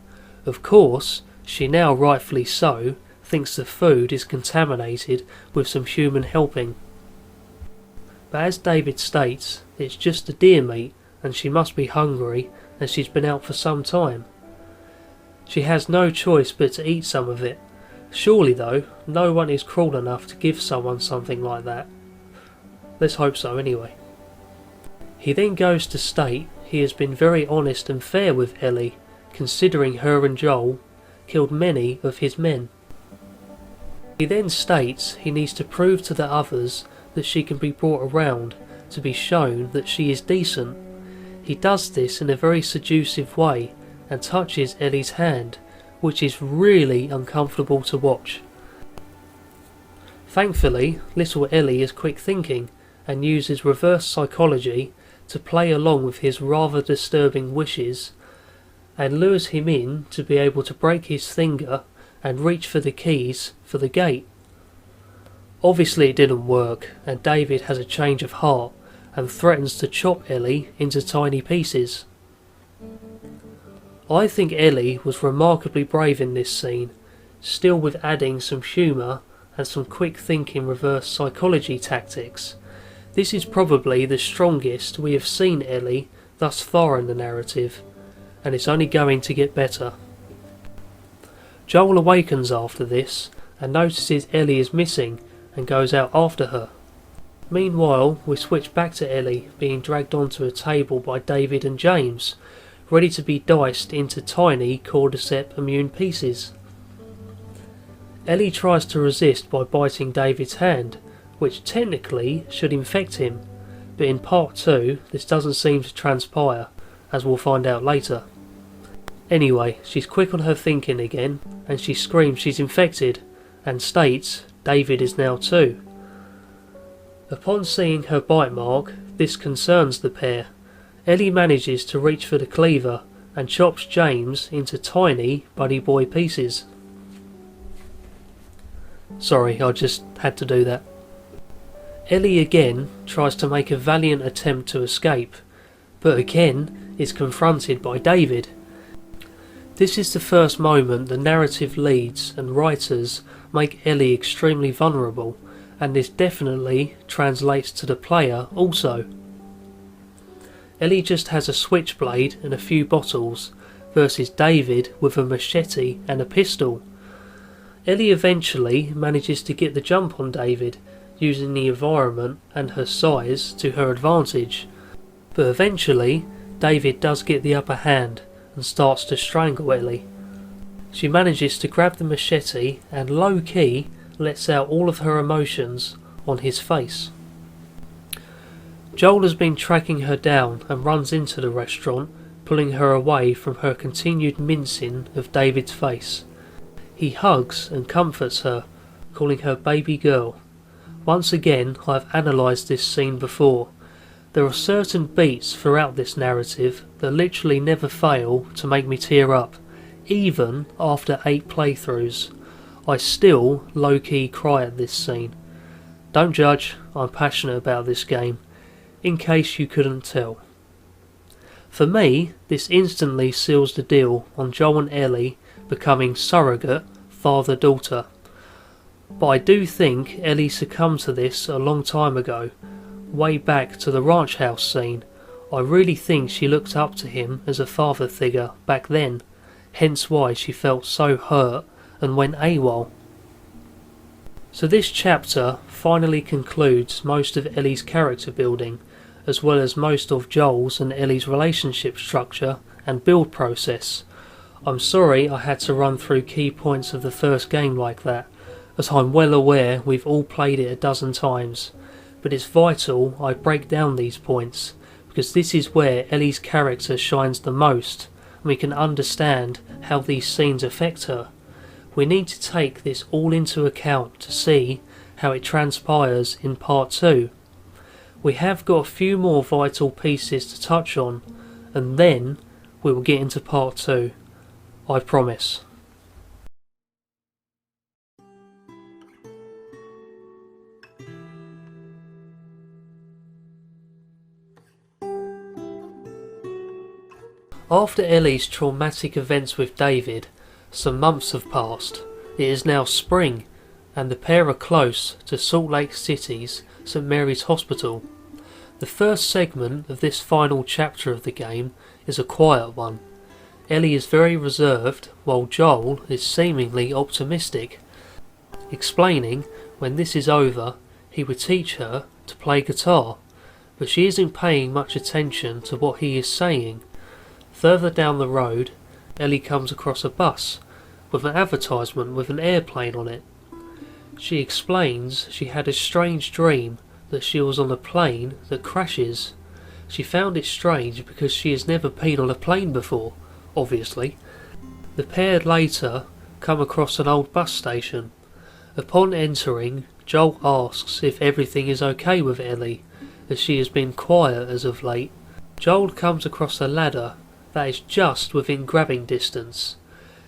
E: Of course, she now rightfully so thinks the food is contaminated with some human helping. But as David states, it's just the deer meat and she must be hungry and she's been out for some time. She has no choice but to eat some of it. Surely though, no one is cruel enough to give someone something like that. Let's hope so anyway. He then goes to state he has been very honest and fair with Ellie, considering her and Joel killed many of his men. He then states he needs to prove to the others that she can be brought around to be shown that she is decent. He does this in a very seductive way and touches Ellie's hand, which is really uncomfortable to watch. Thankfully, little Ellie is quick thinking and uses reverse psychology to play along with his rather disturbing wishes and lures him in to be able to break his finger and reach for the keys for the gate. Obviously it didn't work and David has a change of heart and threatens to chop Ellie into tiny pieces. I think Ellie was remarkably brave in this scene. still with adding some humour and some quick thinking reverse psychology tactics. This is probably the strongest we have seen Ellie thus far in the narrative, and it's only going to get better. Joel awakens after this and notices Ellie is missing and goes out after her. Meanwhile, we switch back to Ellie being dragged onto a table by David and James, ready to be diced into tiny cordyceps immune pieces. Ellie tries to resist by biting David's hand, which technically should infect him, but in part 2 this doesn't seem to transpire, as we'll find out later. Anyway, she's quick on her thinking again, and she screams she's infected, and states David is now too. Upon seeing her bite mark, this concerns the pair. Ellie manages to reach for the cleaver and chops James into tiny buddy boy pieces. Sorry, I just had to do that. Ellie again tries to make a valiant attempt to escape, but again is confronted by David. This is the first moment the narrative leads and writers make Ellie extremely vulnerable, and this definitely translates to the player also. Ellie just has a switchblade and a few bottles, versus David with a machete and a pistol. Ellie eventually manages to get the jump on David, using the environment and her size to her advantage, but eventually David does get the upper hand and starts to strangle Ellie. She manages to grab the machete and low-key lets out all of her emotions on his face. Joel has been tracking her down and runs into the restaurant, pulling her away from her continued mincing of David's face. He hugs and comforts her, calling her baby girl. Once again, I've analysed this scene before. There are certain beats throughout this narrative that literally never fail to make me tear up, even after 8 playthroughs. I still low-key cry at this scene. Don't judge, I'm passionate about this game, in case you couldn't tell. For me, this instantly seals the deal on Joel and Ellie becoming surrogate father-daughter. But I do think Ellie succumbed to this a long time ago, way back to the ranch house scene. I really think she looked up to him as a father figure back then, hence why she felt so hurt and went AWOL. So this chapter finally concludes most of Ellie's character building, as well as most of Joel's and Ellie's relationship structure and build process. I'm sorry I had to run through key points of the first game like that, as I'm well aware we've all played it a dozen times, but it's vital I break down these points, because this is where Ellie's character shines the most, and we can understand how these scenes affect her. We need to take this all into account to see how it transpires in part 2. We have got a few more vital pieces to touch on, and then we will get into part 2. I promise. After Ellie's traumatic events with David, some months have passed. It is now spring, and the pair are close to Salt Lake City's St. Mary's Hospital. The first segment of this final chapter of the game is a quiet one. Ellie is very reserved, while Joel is seemingly optimistic, explaining when this is over he would teach her to play guitar, but she isn't paying much attention to what he is saying. Further down the road, Ellie comes across a bus with an advertisement with an airplane on it. She explains she had a strange dream that she was on a plane that crashes. She found it strange because she has never been on a plane before, obviously. The pair later come across an old bus station. Upon entering, Joel asks if everything is okay with Ellie, as she has been quiet as of late. Joel comes across a ladder that is just within grabbing distance.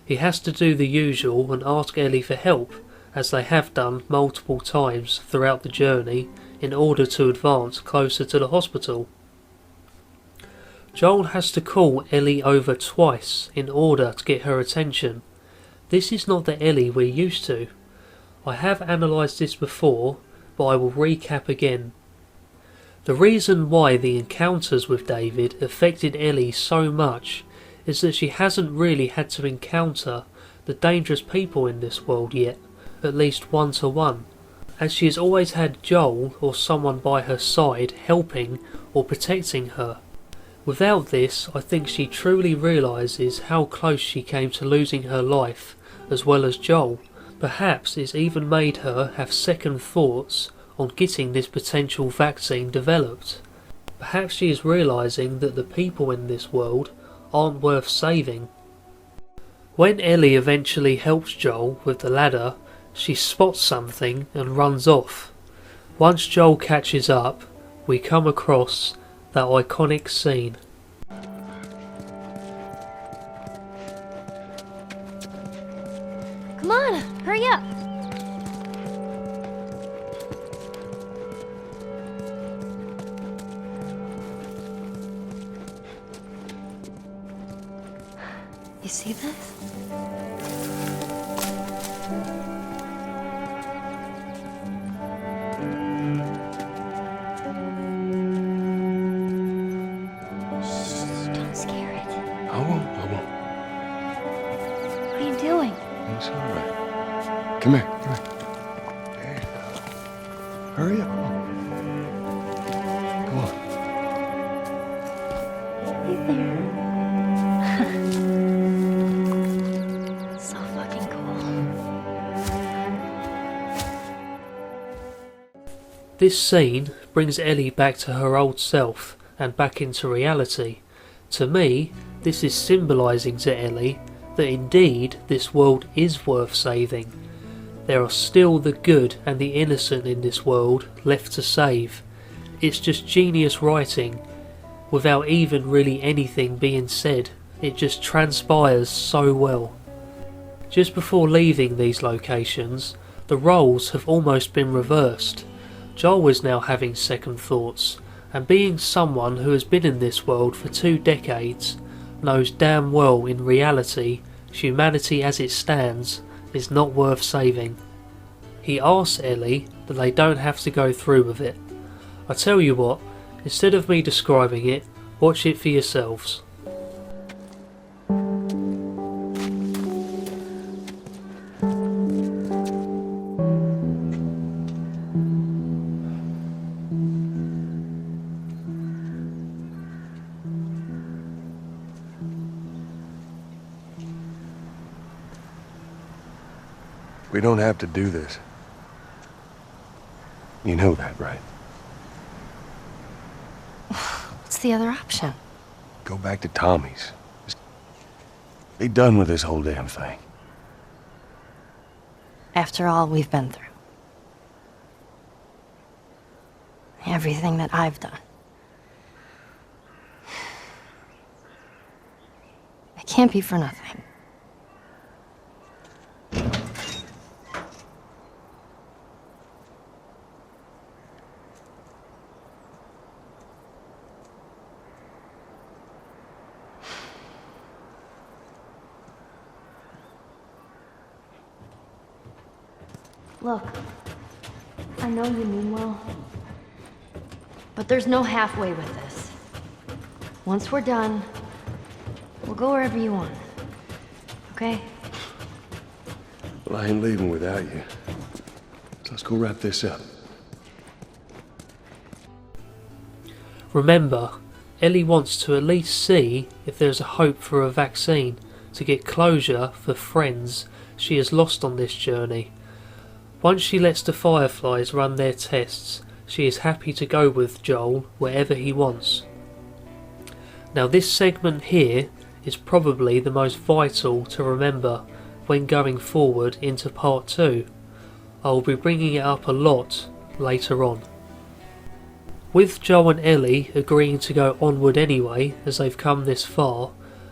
E: He has to do the usual and ask Ellie for help, as they have done multiple times throughout the journey, in order to advance closer to the hospital. Joel has to call Ellie over twice in order to get her attention. This is not the Ellie we're used to. I have analysed this before, but I will recap again. The reason why the encounters with David affected Ellie so much is that she hasn't really had to encounter the dangerous people in this world yet, at least one-to-one, as she has always had Joel or someone by her side helping or protecting her. Without this, I think she truly realises how close she came to losing her life, as well as Joel. Perhaps it's even made her have second thoughts on getting this potential vaccine developed. Perhaps she is realising that the people in this world aren't worth saving. When Ellie eventually helps Joel with the ladder, she spots something and runs off. Once Joel catches up, we come across that iconic scene.
A: Come on, hurry up. You see this? Shh, don't scare it.
B: I won't.
A: What are you doing?
B: It's all right. Come here. There you go. Hurry up. Come on.
A: Hey there. So fucking cool.
E: This scene brings Ellie back to her old self and back into reality. To me, this is symbolising to Ellie that indeed this world is worth saving. There are still the good and the innocent in this world left to save. It's just genius writing, without even really anything being said. It just transpires so well. Just before leaving these locations, the roles have almost been reversed. Joel is now having second thoughts, and being someone who has been in this world for 2 decades, knows damn well in reality humanity as it stands is not worth saving. He asks Ellie that they don't have to go through with it. I tell you what, instead of me describing it, watch it for yourselves.
B: We don't have to do this. You know that, right?
A: What's the other option?
B: Go back to Tommy's. Just be done with this whole damn thing.
A: After all we've been through. Everything that I've done. It can't be for nothing. Look, I know you mean well, but there's no halfway with this. Once we're done, we'll go wherever you want, okay?
B: Well, I ain't leaving without you. So let's go wrap this up.
E: Remember, Ellie wants to at least see if there's a hope for a vaccine to get closure for friends she has lost on this journey. Once she lets the Fireflies run their tests, she is happy to go with Joel wherever he wants. Now this segment here is probably the most vital to remember when going forward into part 2. I will be bringing it up a lot later on. With Joel and Ellie agreeing to go onward anyway as they've come this far,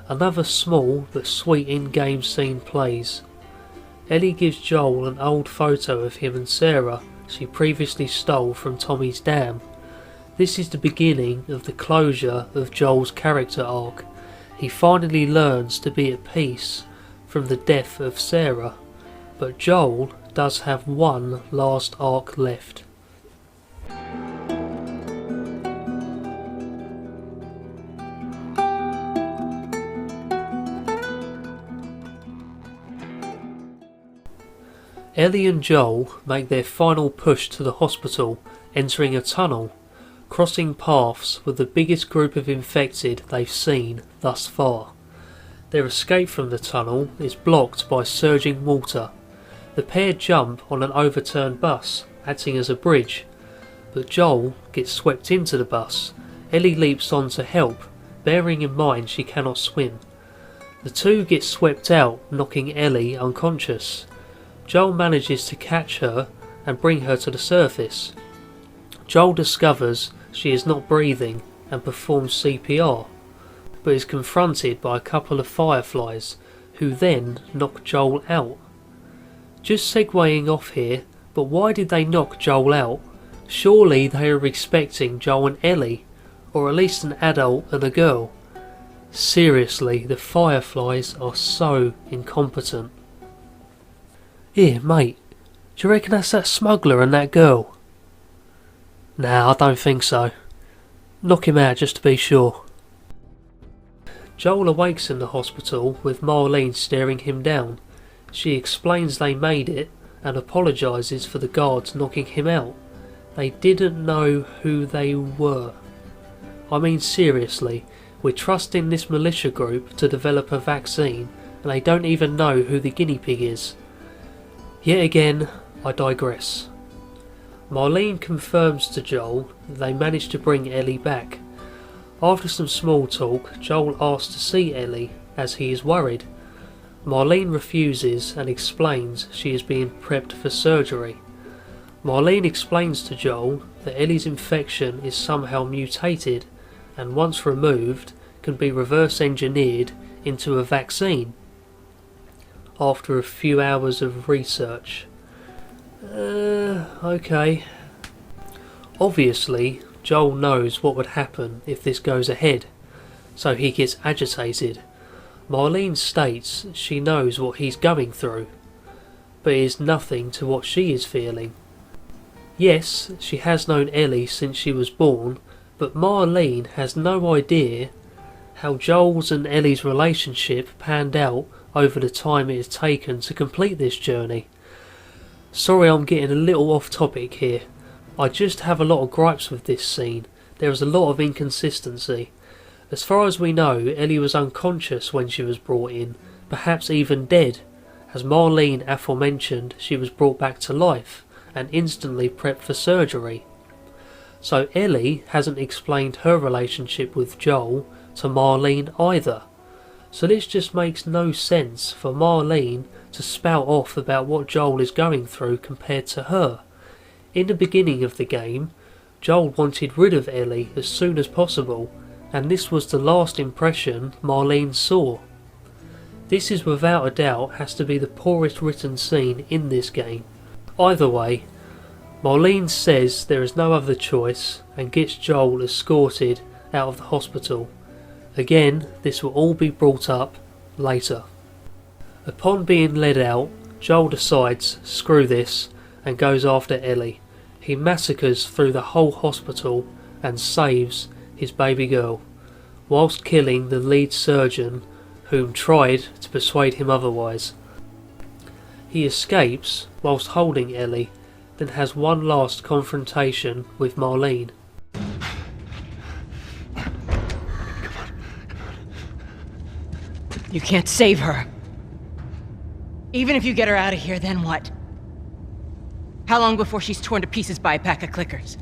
E: another small but sweet in-game scene plays. Ellie gives Joel an old photo of him and Sarah she previously stole from Tommy's dam. This is the beginning of the closure of Joel's character arc. He finally learns to be at peace from the death of Sarah, but Joel does have one last arc left. Ellie and Joel make their final push to the hospital, entering a tunnel, crossing paths with the biggest group of infected they've seen thus far. Their escape from the tunnel is blocked by surging water. The pair jump on an overturned bus, acting as a bridge, but Joel gets swept into the bus. Ellie leaps on to help, bearing in mind she cannot swim. The two get swept out, knocking Ellie unconscious. Joel manages to catch her and bring her to the surface. Joel discovers she is not breathing and performs CPR, but is confronted by a couple of fireflies who then knock Joel out. Just segueing off here, but why did they knock Joel out? Surely they are expecting Joel and Ellie, or at least an adult and a girl. Seriously, the fireflies are so incompetent. Here, mate, do you reckon that's that smuggler and that girl? Nah, I don't think so. Knock him out just to be sure. Joel awakes in the hospital with Marlene staring him down. She explains they made it and apologises for the guards knocking him out. They didn't know who they were. I mean seriously, we're trusting this militia group to develop a vaccine and they don't even know who the guinea pig is. Yet again, I digress. Marlene confirms to Joel that they managed to bring Ellie back. After some small talk, Joel asks to see Ellie as he is worried. Marlene refuses and explains she is being prepped for surgery. Marlene explains to Joel that Ellie's infection is somehow mutated and once removed can be reverse engineered into a vaccine. After a few hours of research. Okay. Obviously, Joel knows what would happen if this goes ahead, so he gets agitated. Marlene states she knows what he's going through, but it is nothing to what she is feeling. Yes, she has known Ellie since she was born, but Marlene has no idea how Joel's and Ellie's relationship panned out over the time it has taken to complete this journey. Sorry I'm getting a little off topic here. I just have a lot of gripes with this scene. There is a lot of inconsistency. As far as we know, Ellie was unconscious when she was brought in, perhaps even dead. As Marlene aforementioned, she was brought back to life and instantly prepped for surgery. So Ellie hasn't explained her relationship with Joel to Marlene either. So this just makes no sense for Marlene to spout off about what Joel is going through compared to her. In the beginning of the game, Joel wanted rid of Ellie as soon as possible, and this was the last impression Marlene saw. This is without a doubt has to be the poorest written scene in this game. Either way, Marlene says there is no other choice and gets Joel escorted out of the hospital. Again, this will all be brought up later. Upon being led out, Joel decides, screw this, and goes after Ellie. He massacres through the whole hospital and saves his baby girl, whilst killing the lead surgeon whom tried to persuade him otherwise. He escapes whilst holding Ellie, then has one last confrontation with Marlene.
K: You can't save her. Even if you get her out of here, then what? How long before she's torn to pieces by a pack of clickers?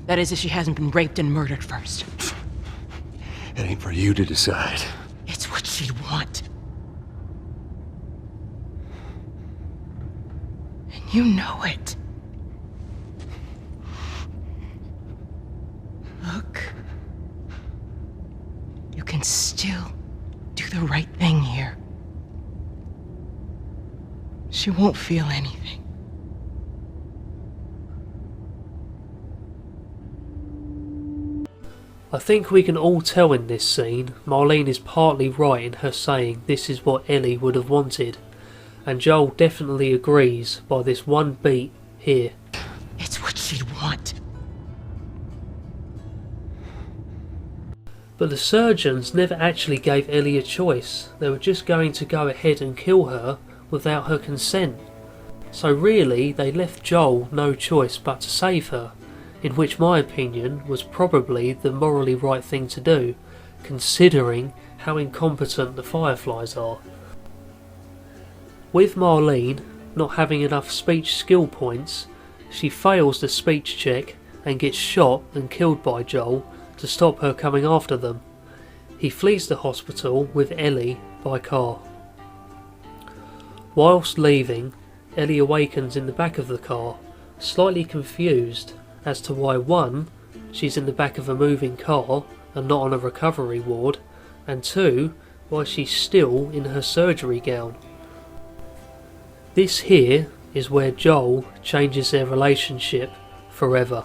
K: That is, if she hasn't been raped and murdered first.
B: It ain't for you to decide.
K: It's what she'd want. And you know it. Look. You can still do the right thing here. She won't feel anything.
E: I think we can all tell in this scene Marlene is partly right in her saying this is what Ellie would have wanted, and Joel definitely agrees by this one beat here.
K: It's what she'd want.
E: But the surgeons never actually gave Ellie a choice. They were just going to go ahead and kill her without her consent. So really, they left Joel no choice but to save her, in which my opinion was probably the morally right thing to do, considering how incompetent the Fireflies are. With Marlene not having enough speech skill points, she fails the speech check and gets shot and killed by Joel to stop her coming after them. He flees the hospital with Ellie by car. Whilst leaving, Ellie awakens in the back of the car, slightly confused as to why 1, she's in the back of a moving car and not on a recovery ward, and 2, why she's still in her surgery gown. This here is where Joel changes their relationship forever.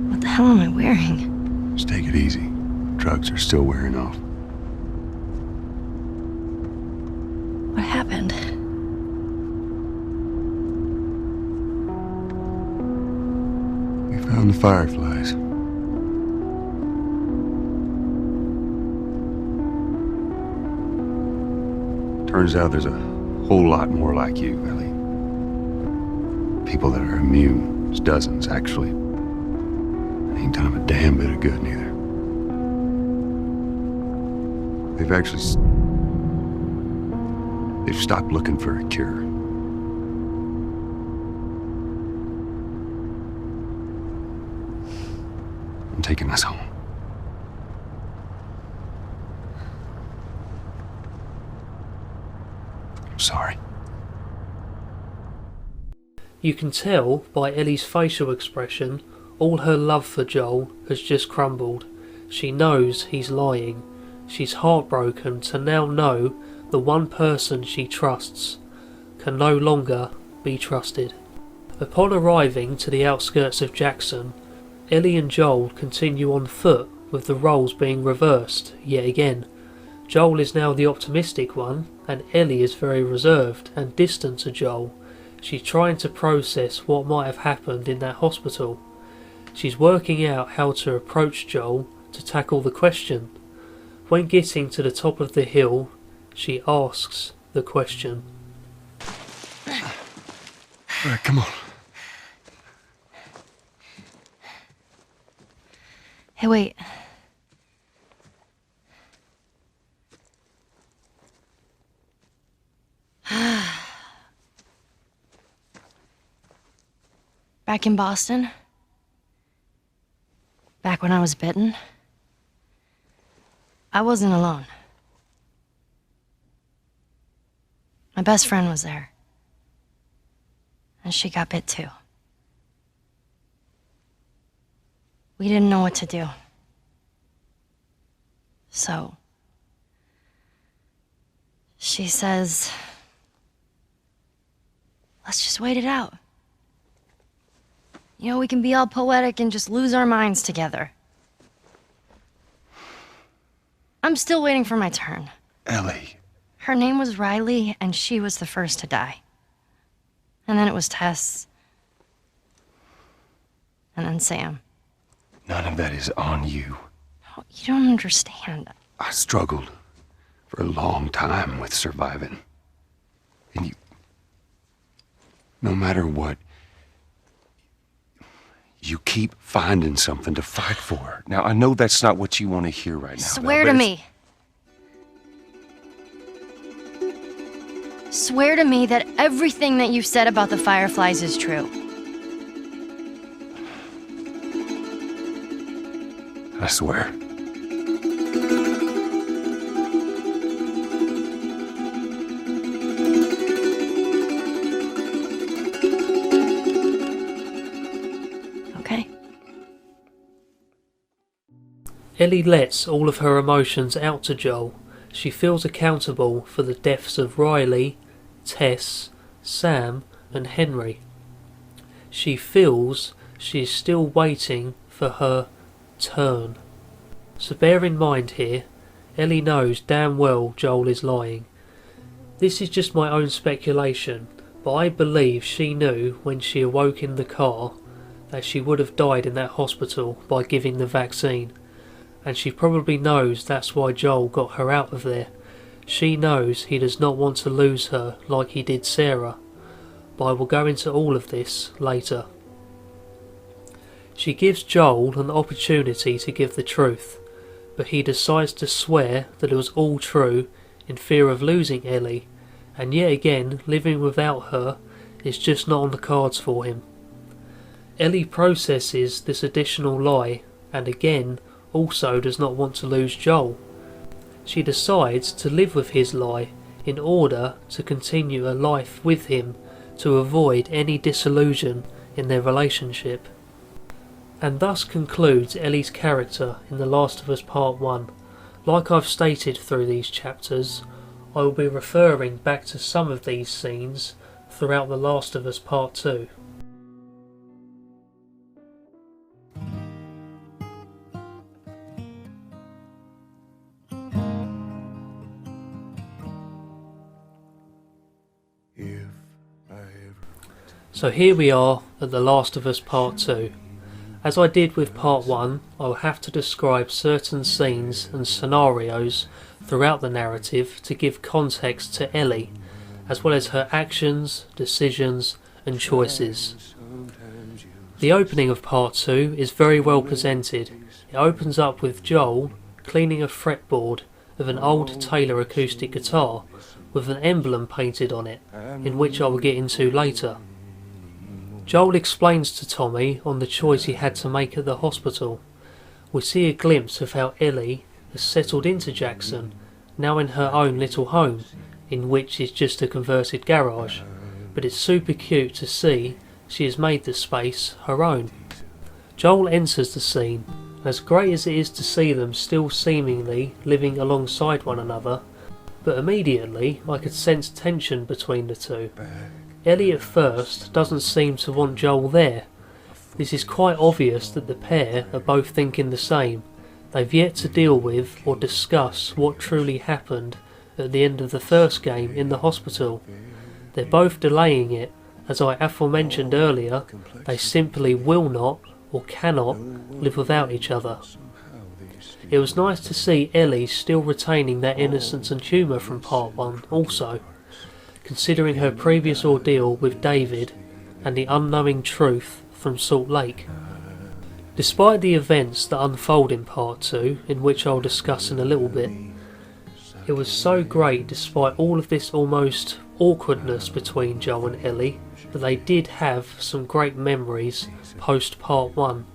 A: What the hell am I wearing?
B: Just take it easy. Drugs are still wearing off.
A: What happened?
B: We found the Fireflies. Turns out there's a whole lot more like you, Ellie. People that are immune. There's dozens, actually. Ain't done 'em a damn bit of good, neither. They've stopped looking for a cure. I'm taking us home. I'm sorry.
E: You can tell by Ellie's facial expression all her love for Joel has just crumbled. She knows he's lying. She's heartbroken to now know the one person she trusts can no longer be trusted. Upon arriving to the outskirts of Jackson, Ellie and Joel continue on foot with the roles being reversed yet again. Joel is now the optimistic one and Ellie is very reserved and distant to Joel. She's trying to process what might have happened in that hospital. She's working out how to approach Joel to tackle the question. When getting to the top of the hill, she asks the question.
B: All right, come on.
A: Hey, wait. Back in Boston? Back when I was bitten? I wasn't alone. My best friend was there. And she got bit too. We didn't know what to do. So, she says, let's just wait it out. You know, we can be all poetic and just lose our minds together. I'm still waiting for my turn.
B: Ellie.
A: Her name was Riley, and she was the first to die. And then it was Tess. And then Sam.
B: None of that is on you.
A: Oh, you don't understand.
B: I struggled for a long time with surviving. And you... No matter what, you keep finding something to fight for. Now, I know that's not what you want to hear right now.
A: Swear to me. Swear to me that everything that you've said about the Fireflies is true.
B: I swear.
A: Okay.
E: Ellie lets all of her emotions out to Joel. She feels accountable for the deaths of Riley, Tess, Sam and Henry. she feels she is still waiting for her turn. So bear in mind here, Ellie knows damn well Joel is lying. This is just my own speculation, but I believe she knew when she awoke in the car that she would have died in that hospital by giving the vaccine, and she probably knows that's why Joel got her out of there. She knows he does not want to lose her like he did Sarah, but I will go into all of this later. She gives Joel an opportunity to give the truth, but he decides to swear that it was all true in fear of losing Ellie, and yet again living without her is just not on the cards for him. Ellie processes this additional lie and again also does not want to lose Joel. She decides to live with his lie in order to continue a life with him to avoid any disillusion in their relationship. And thus concludes Ellie's character in The Last of Us Part 1. Like I've stated through these chapters, I will be referring back to some of these scenes throughout The Last of Us Part 2. So here we are at The Last of Us Part 2. As I did with Part 1, I will have to describe certain scenes and scenarios throughout the narrative to give context to Ellie, as well as her actions, decisions and choices. The opening of Part 2 is very well presented. It opens up with Joel cleaning a fretboard of an old Taylor acoustic guitar with an emblem painted on it, in which I will get into later. Joel explains to Tommy on the choice he had to make at the hospital. We see a glimpse of how Ellie has settled into Jackson, now in her own little home, in which is just a converted garage, but it's super cute to see she has made the space her own. Joel enters the scene, and as great as it is to see them still seemingly living alongside one another, but immediately I could sense tension between the two. Ellie at first doesn't seem to want Joel there. This is quite obvious that the pair are both thinking the same. They've yet to deal with or discuss what truly happened at the end of the first game in the hospital. They're both delaying it, as I aforementioned earlier, they simply will not or cannot live without each other. It was nice to see Ellie still retaining that innocence and humour from Part 1 also, considering her previous ordeal with David and the unknowing truth from Salt Lake. Despite the events that unfold in Part 2, in which I'll discuss in a little bit, it was so great despite all of this almost awkwardness between Joel and Ellie that they did have some great memories post Part 1.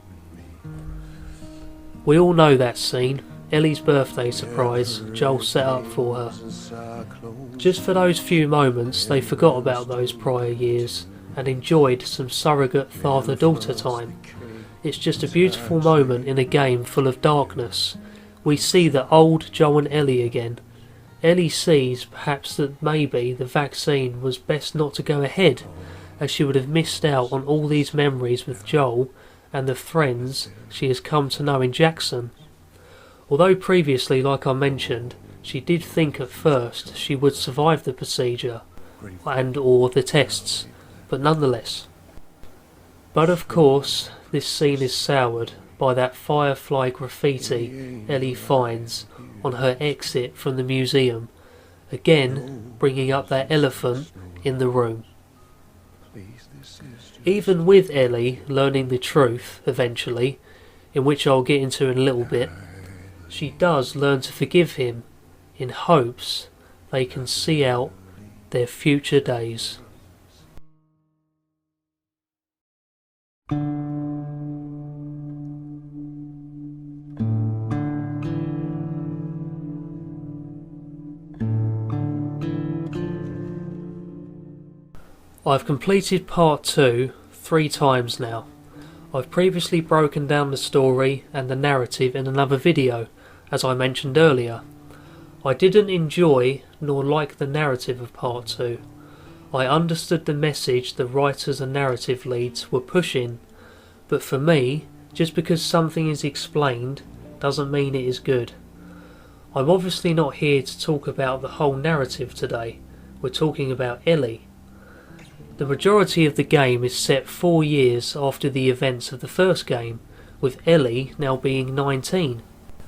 E: We all know that scene, Ellie's birthday surprise Joel set up for her. Just for those few moments they forgot about those prior years and enjoyed some surrogate father-daughter time. It's just a beautiful moment in a game full of darkness. We see the old Joel and Ellie again. Ellie sees perhaps that maybe the vaccine was best not to go ahead, as she would have missed out on all these memories with Joel and the friends she has come to know in Jackson. Although previously, like I mentioned, she did think at first she would survive the procedure and or the tests, but nonetheless. But of course, this scene is soured by that firefly graffiti Ellie finds on her exit from the museum, again bringing up that elephant in the room. Even with Ellie learning the truth eventually, in which I'll get into in a little bit, she does learn to forgive him in hopes they can see out their future days. I've completed Part 2 3 times now. I've previously broken down the story and the narrative in another video, as I mentioned earlier. I didn't enjoy nor like the narrative of Part 2. I understood the message the writers and narrative leads were pushing, but for me, just because something is explained doesn't mean it is good. I'm obviously not here to talk about the whole narrative today, we're talking about Ellie. The majority of the game is set 4 years after the events of the first game, with Ellie now being 19.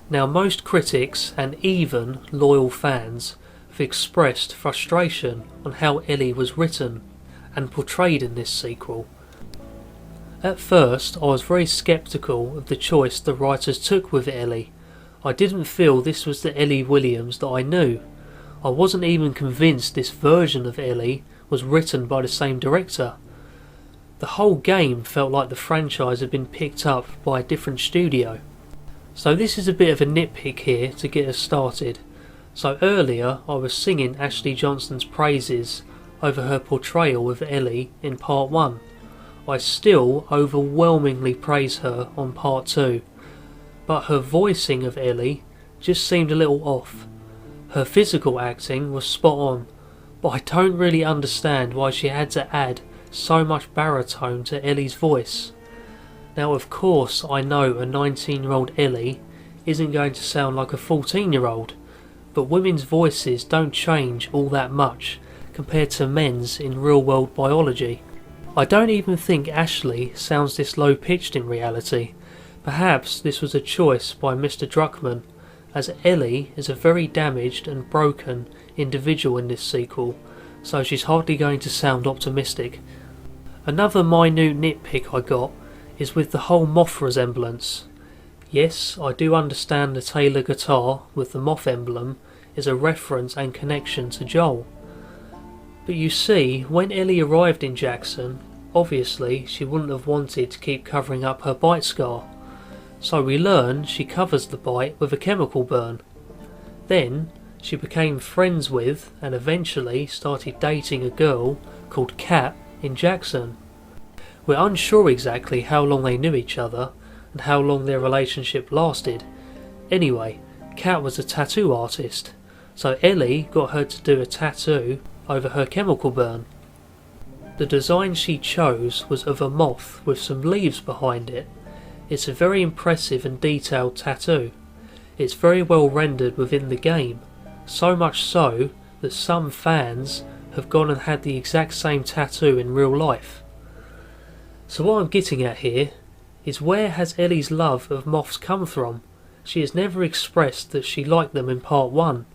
E: Now most critics and even loyal fans have expressed frustration on how Ellie was written and portrayed in this sequel. At first I was very sceptical of the choice the writers took with Ellie. I didn't feel this was the Ellie Williams that I knew. I wasn't even convinced this version of Ellie was written by the same director. The whole game felt like the franchise had been picked up by a different studio. So this is a bit of a nitpick here to get us started. So earlier I was singing Ashley Johnson's praises over her portrayal of Ellie in part 1. I still overwhelmingly praise her on part 2, but her voicing of Ellie just seemed a little off. Her physical acting was spot on, but I don't really understand why she had to add so much baritone to Ellie's voice. Now of course I know a 19-year-old Ellie isn't going to sound like a 14-year-old, but women's voices don't change all that much compared to men's in real-world biology. I don't even think Ashley sounds this low-pitched in reality. Perhaps this was a choice by Mr. Druckmann, as Ellie is a very damaged and broken individual in this sequel, so she's hardly going to sound optimistic. Another minute nitpick I got is with the whole moth resemblance. Yes, I do understand the Taylor guitar with the moth emblem is a reference and connection to Joel. But you see, when Ellie arrived in Jackson, obviously she wouldn't have wanted to keep covering up her bite scar. So we learn she covers the bite with a chemical burn. Then she became friends with and eventually started dating a girl called Kat in Jackson. We're unsure exactly how long they knew each other and how long their relationship lasted. Anyway, Kat was a tattoo artist, so Ellie got her to do a tattoo over her chemical burn. The design she chose was of a moth with some leaves behind it. It's a very impressive and detailed tattoo. It's very well rendered within the game, so much so that some fans have gone and had the exact same tattoo in real life. So what I'm getting at here is, where has Ellie's love of moths come from? She has never expressed that she liked them in part 1.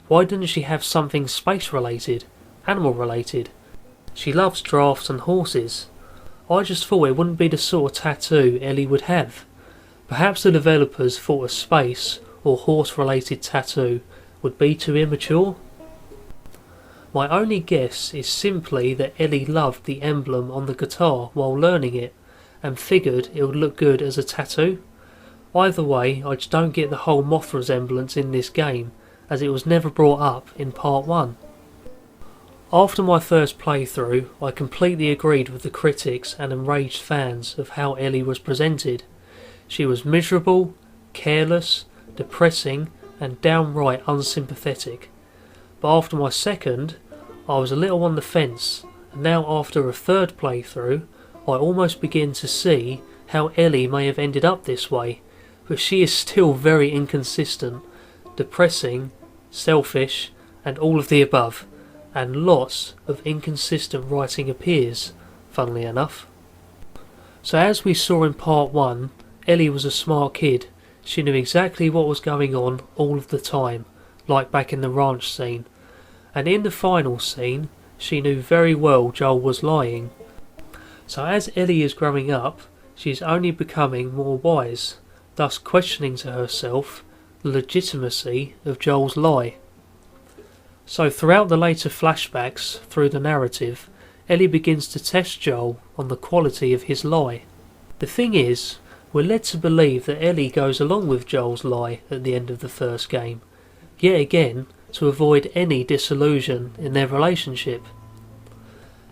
E: Why didn't she have something space related, animal related? She loves drafts and horses. I just thought it wouldn't be the sort of tattoo Ellie would have. Perhaps the developers thought a space or horse related tattoo would be too immature? My only guess is simply that Ellie loved the emblem on the guitar while learning it and figured it would look good as a tattoo. Either way, I just don't get the whole moth resemblance in this game, as it was never brought up in part 1. After my first playthrough, I completely agreed with the critics and enraged fans of how Ellie was presented. She was miserable, careless, depressing and downright unsympathetic. But after my second, I was a little on the fence, and now after a third playthrough, I almost begin to see how Ellie may have ended up this way, but she is still very inconsistent, depressing, selfish and all of the above, and lots of inconsistent writing appears, funnily enough. So as we saw in part 1, Ellie was a smart kid. She knew exactly what was going on all of the time, like back in the ranch scene. And in the final scene, she knew very well Joel was lying. So as Ellie is growing up, she is only becoming more wise, thus questioning to herself the legitimacy of Joel's lie. So throughout the later flashbacks through the narrative, Ellie begins to test Joel on the quality of his lie. The thing is, we're led to believe that Ellie goes along with Joel's lie at the end of the first game, yet again to avoid any disillusion in their relationship.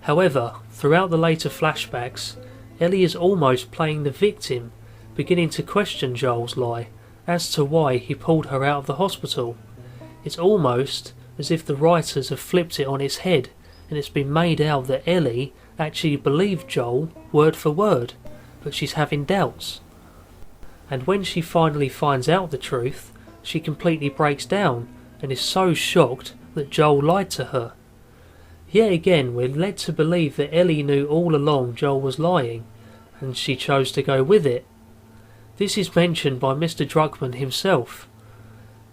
E: However, throughout the later flashbacks, Ellie is almost playing the victim, beginning to question Joel's lie as to why he pulled her out of the hospital. It's almost as if the writers have flipped it on its head and it's been made out that Ellie actually believed Joel word for word, but she's having doubts. And when she finally finds out the truth, she completely breaks down and is so shocked that Joel lied to her. Yet again, we're led to believe that Ellie knew all along Joel was lying, and she chose to go with it. This is mentioned by Mr. Druckmann himself.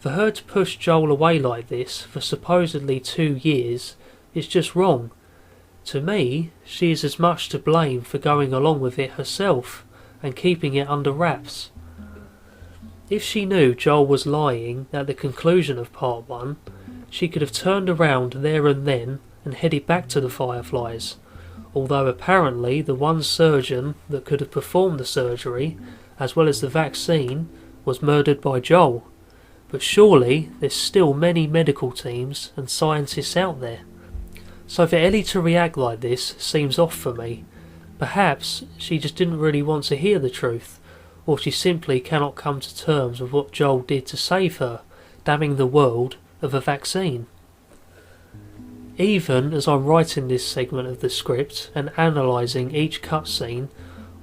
E: For her to push Joel away like this for supposedly 2 years is just wrong. To me, she is as much to blame for going along with it herself and keeping it under wraps. If she knew Joel was lying at the conclusion of part 1, she could have turned around there and then and headed back to the Fireflies, although apparently the one surgeon that could have performed the surgery, as well as the vaccine, was murdered by Joel. But surely there's still many medical teams and scientists out there. So for Ellie to react like this seems off for me. Perhaps she just didn't really want to hear the truth, or she simply cannot come to terms with what Joel did to save her, damning the world of a vaccine. Even as I'm writing this segment of the script and analysing each cutscene,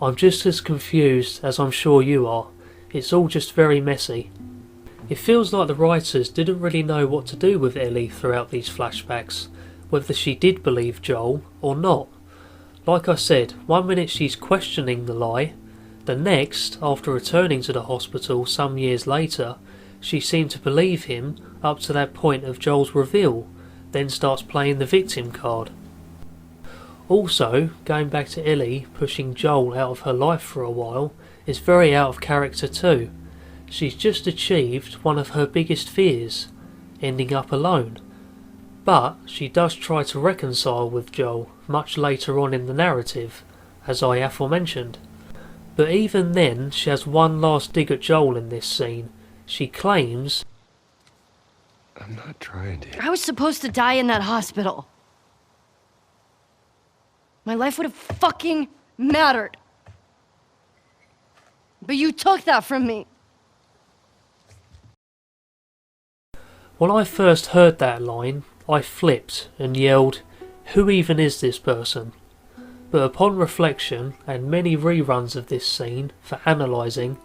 E: I'm just as confused as I'm sure you are. It's all just very messy. It feels like the writers didn't really know what to do with Ellie throughout these flashbacks, whether she did believe Joel or not. Like I said, 1 minute she's questioning the lie, the next, after returning to the hospital some years later, she seemed to believe him up to that point of Joel's reveal, then starts playing the victim card. Also, going back to Ellie pushing Joel out of her life for a while is very out of character too. She's just achieved one of her biggest fears, ending up alone. But she does try to reconcile with Joel much later on in the narrative, as I aforementioned. But even then, she has one last dig at Joel in this scene. She claims,
B: I'm not trying to.
A: I was supposed to die in that hospital. My life would have fucking mattered. But you took that from me.
E: when I first heard that line, I flipped and yelled, "Who even is this person?" But upon reflection and many reruns of this scene for analysing,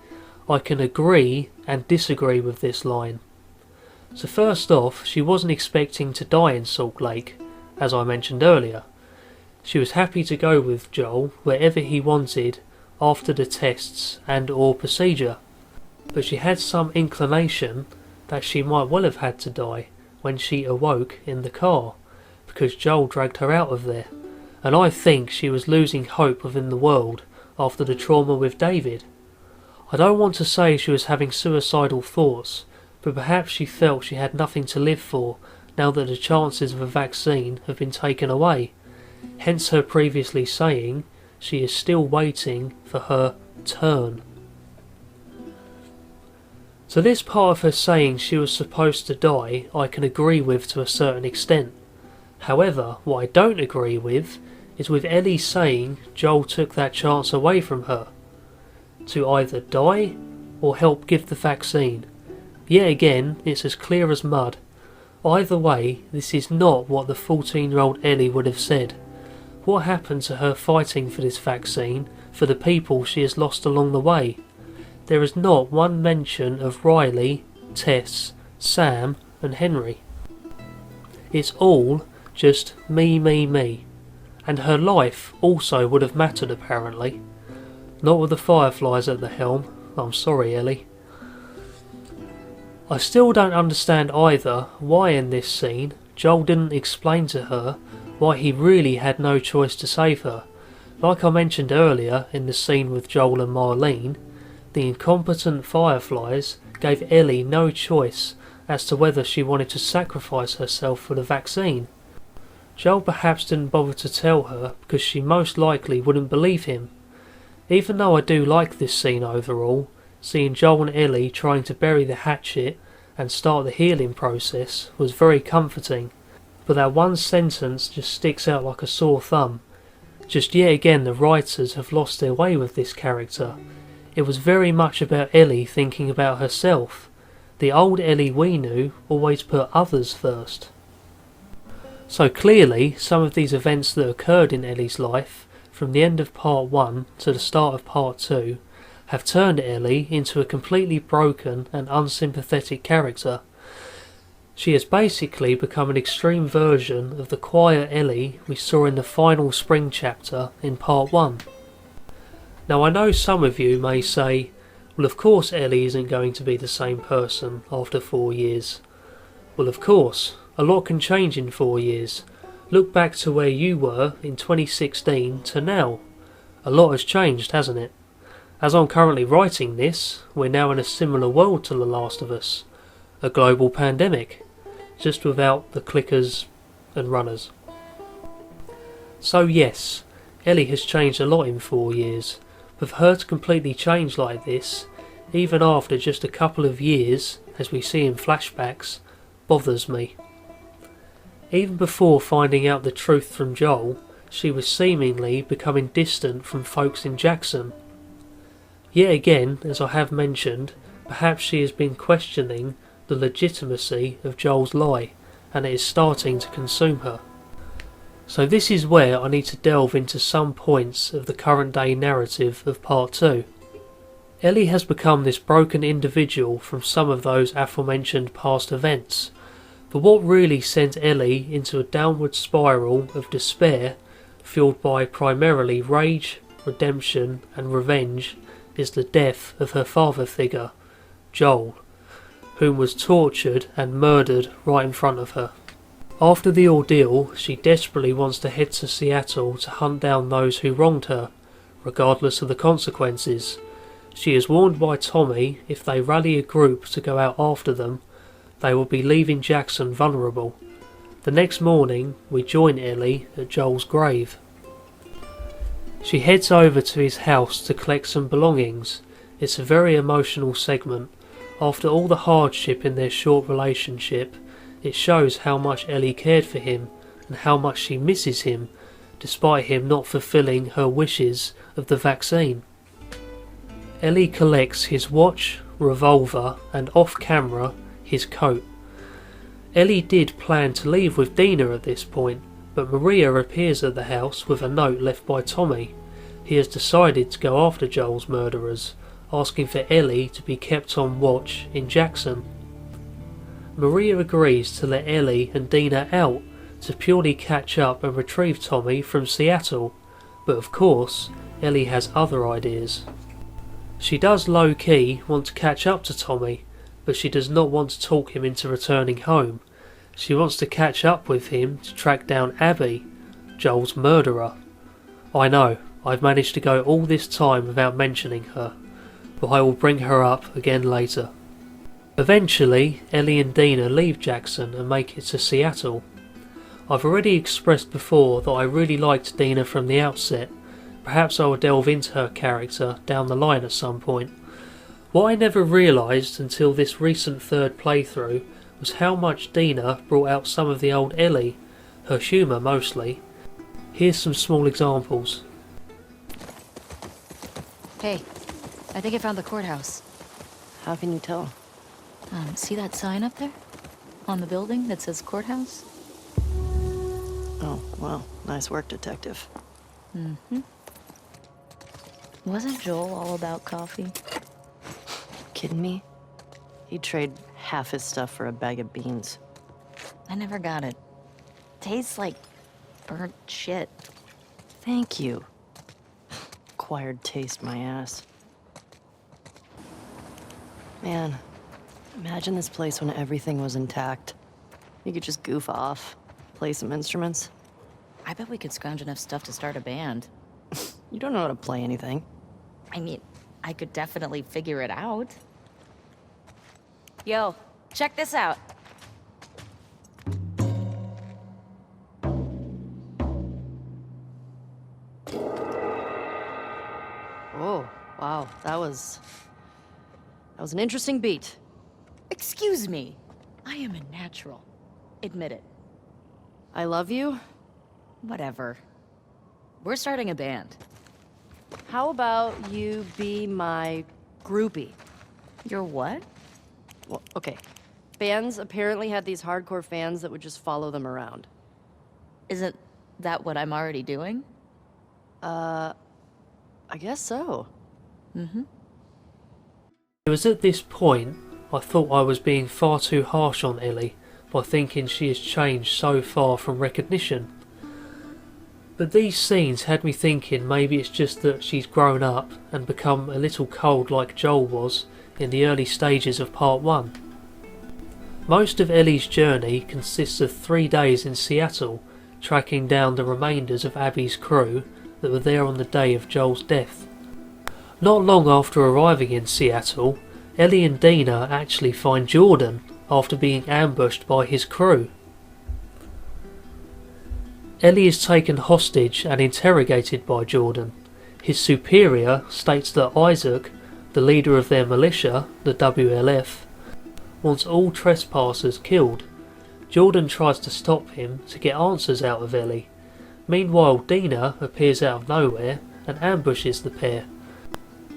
E: I can agree and disagree with this line. So first off, she wasn't expecting to die in Salt Lake, as I mentioned earlier. She was happy to go with Joel wherever he wanted after the tests and or procedure. But she had some inclination that she might well have had to die when she awoke in the car, because Joel dragged her out of there. And I think she was losing hope within the world after the trauma with David. I don't want to say she was having suicidal thoughts, but perhaps she felt she had nothing to live for now that the chances of a vaccine have been taken away. Hence her previously saying she is still waiting for her turn. So this part of her saying she was supposed to die I can agree with to a certain extent. However, what I don't agree with is with Ellie saying Joel took that chance away from her, to either die or help give the vaccine. Yet again, it's as clear as mud. Either way, this is not what the 14-year-old Ellie would have said. What happened to her fighting for this vaccine, for the people she has lost along the way? There is not one mention of Riley, Tess, Sam and Henry. It's all just me. And her life also would have mattered apparently. Not with the Fireflies at the helm. I'm sorry, Ellie. I still don't understand either why in this scene Joel didn't explain to her why he really had no choice to save her. Like I mentioned earlier in the scene with Joel and Marlene, the incompetent Fireflies gave Ellie no choice as to whether she wanted to sacrifice herself for the vaccine. Joel perhaps didn't bother to tell her because she most likely wouldn't believe him. Even though I do like this scene overall, seeing Joel and Ellie trying to bury the hatchet and start the healing process was very comforting. But that one sentence just sticks out like a sore thumb. Just yet again the writers have lost their way with this character. It was very much about Ellie thinking about herself. The old Ellie we knew always put others first. So clearly, some of these events that occurred in Ellie's life, from the end of Part 1 to the start of Part 2, have turned Ellie into a completely broken and unsympathetic character. She has basically become an extreme version of the quiet Ellie we saw in the final spring chapter in Part 1. Now I know some of you may say, well of course Ellie isn't going to be the same person after 4 years. Well of course, a lot can change in 4 years. Look back to where you were in 2016 to now. A lot has changed, hasn't it? As I'm currently writing this, we're now in a similar world to The Last of Us. A global pandemic, just without the clickers and runners. So yes, Ellie has changed a lot in 4 years, but for her to completely change like this, even after just a couple of years, as we see in flashbacks, bothers me. Even before finding out the truth from Joel, she was seemingly becoming distant from folks in Jackson. Yet again, as I have mentioned, perhaps she has been questioning the legitimacy of Joel's lie, and it is starting to consume her. So this is where I need to delve into some points of the current day narrative of Part 2. Ellie has become this broken individual from some of those aforementioned past events, but what really sent Ellie into a downward spiral of despair, fueled by primarily rage, redemption and revenge, is the death of her father figure, Joel, whom was tortured and murdered right in front of her. After the ordeal, she desperately wants to head to Seattle to hunt down those who wronged her, regardless of the consequences. She is warned by Tommy if they rally a group to go out after them, they will be leaving Jackson vulnerable. The next morning, we join Ellie at Joel's grave. She heads over to his house to collect some belongings. It's a very emotional segment. After all the hardship in their short relationship, it shows how much Ellie cared for him and how much she misses him, despite him not fulfilling her wishes of the vaccine. Ellie collects his watch, revolver and off-camera, his coat. Ellie did plan to leave with Dina at this point, but Maria appears at the house with a note left by Tommy. He has decided to go after Joel's murderers, asking for Ellie to be kept on watch in Jackson. Maria agrees to let Ellie and Dina out to purely catch up and retrieve Tommy from Seattle, but of course Ellie has other ideas. She does low-key want to catch up to Tommy, but she does not want to talk him into returning home. She wants to catch up with him to track down Abby, Joel's murderer. I know, I've managed to go all this time without mentioning her, but I will bring her up again later. Eventually, Ellie and Dina leave Jackson and make it to Seattle. I've already expressed before that I really liked Dina from the outset. Perhaps I will delve into her character down the line at some point. What I never realised until this recent third playthrough was how much Dina brought out some of the old Ellie, her humour mostly. Here's some small examples.
L: Hey, I think I found the courthouse.
M: How can you tell?
L: See that sign up there? On the building that says courthouse?
M: Oh, well, nice work, detective.
L: Mm-hmm. Wasn't Joel all about coffee?
M: Kidding me? He'd trade half his stuff for a bag of beans.
L: I never got it. Tastes like burnt shit.
M: Thank you. Acquired taste, my ass. Man, imagine this place when everything was intact. You could just goof off, play some instruments.
L: I bet we could scrounge enough stuff to start a band.
M: You don't know how to play anything.
L: I mean, I could definitely figure it out. Yo, check this out.
M: Oh, wow, that was an interesting beat.
L: Excuse me. I am a natural. Admit it.
M: I love you.
L: Whatever. We're starting a band.
M: How about you be my groupie?
L: Your what?
M: Well, okay. Bands apparently had these hardcore fans that would just follow them around.
L: Isn't that what I'm already doing?
M: I guess so.
L: Mm-hmm.
E: It was at this point I thought I was being far too harsh on Ellie by thinking she has changed so far from recognition. But these scenes had me thinking maybe it's just that she's grown up and become a little cold like Joel was in the early stages of part 1. Most of Ellie's journey consists of 3 days in Seattle tracking down the remainders of Abby's crew that were there on the day of Joel's death. Not long after arriving in Seattle, Ellie and Dina actually find Jordan after being ambushed by his crew. Ellie is taken hostage and interrogated by Jordan. His superior states that Isaac, the leader of their militia, the WLF, wants all trespassers killed. Jordan tries to stop him to get answers out of Ellie. Meanwhile, Dina appears out of nowhere and ambushes the pair.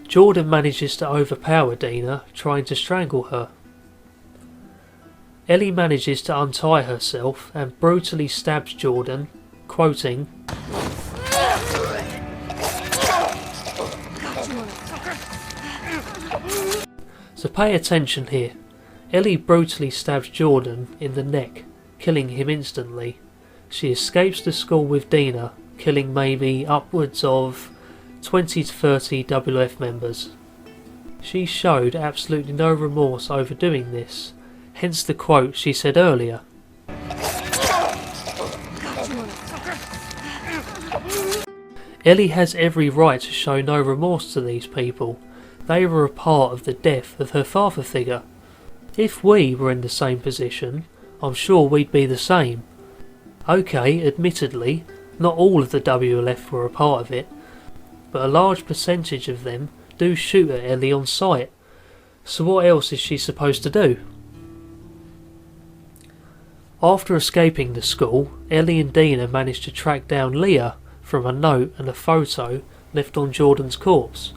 E: Jordan manages to overpower Dina, trying to strangle her. Ellie manages to untie herself and brutally stabs Jordan, quoting, "So pay attention here. Ellie brutally stabs Jordan in the neck, killing him instantly. She escapes the school with Dina, killing maybe upwards of 20 to 30 WLF members. She showed absolutely no remorse over doing this, hence the quote she said earlier. Ellie has every right to show no remorse to these people. They were a part of the death of her father figure. If we were in the same position, I'm sure we'd be the same. Okay, admittedly, not all of the WLF were a part of it, but a large percentage of them do shoot at Ellie on sight. So what else is she supposed to do? After escaping the school, Ellie and Dina manage to track down Leah from a note and a photo left on Jordan's corpse.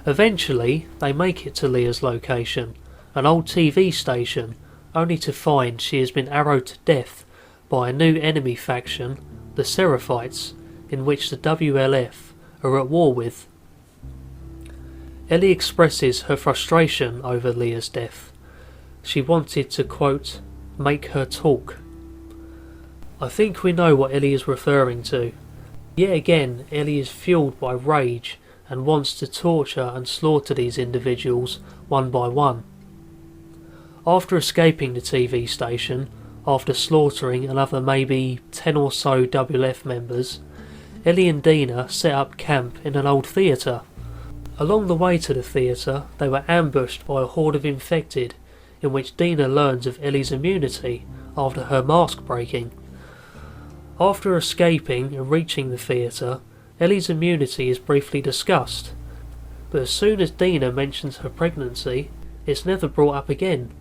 E: Eventually, they make it to Leah's location, an old TV station, only to find she has been arrowed to death by a new enemy faction, the Seraphites, in which the WLF are at war with. Ellie expresses her frustration over Leah's death. She wanted to, quote, make her talk. I think we know what Ellie is referring to. Yet again, Ellie is fueled by rage and wants to torture and slaughter these individuals one by one. After escaping the TV station, after slaughtering another maybe 10 or so WLF members, Ellie and Dina set up camp in an old theatre. Along the way to the theatre, they were ambushed by a horde of infected, in which Dina learns of Ellie's immunity after her mask breaking. After escaping and reaching the theatre, Ellie's immunity is briefly discussed, but as soon as Dina mentions her pregnancy, it's never brought up again.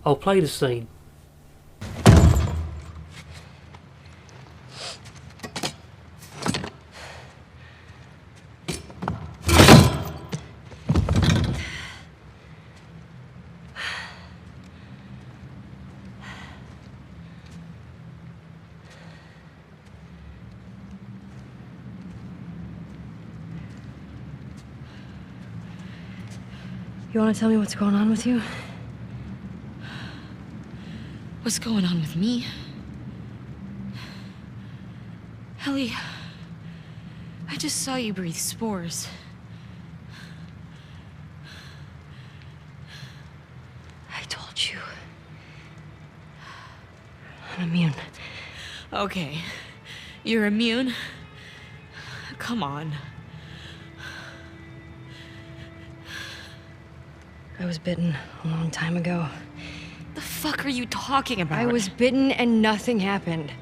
E: I'll play the scene.
M: You want to tell me what's going on with you?
N: What's going on with me? Ellie, I just saw you breathe spores.
M: I told you. I'm immune.
N: Okay, you're immune? Come on.
M: I was bitten a long time ago.
N: The fuck are you talking about?
M: I was bitten and nothing happened.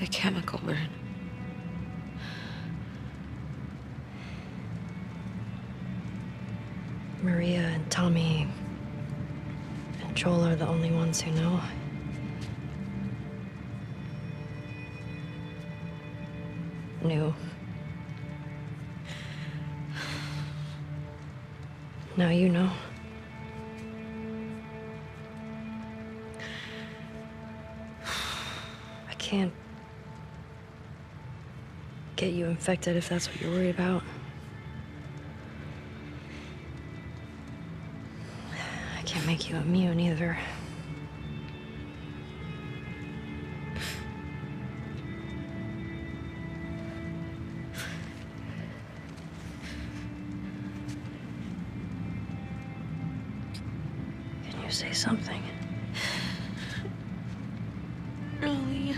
N: The chemical burn.
M: Maria and Tommy and Joel are the only ones who know. Knew. Now you know. can't get you infected if that's what you're worried about. I can't make you immune either. Can you say something?
N: Ellie.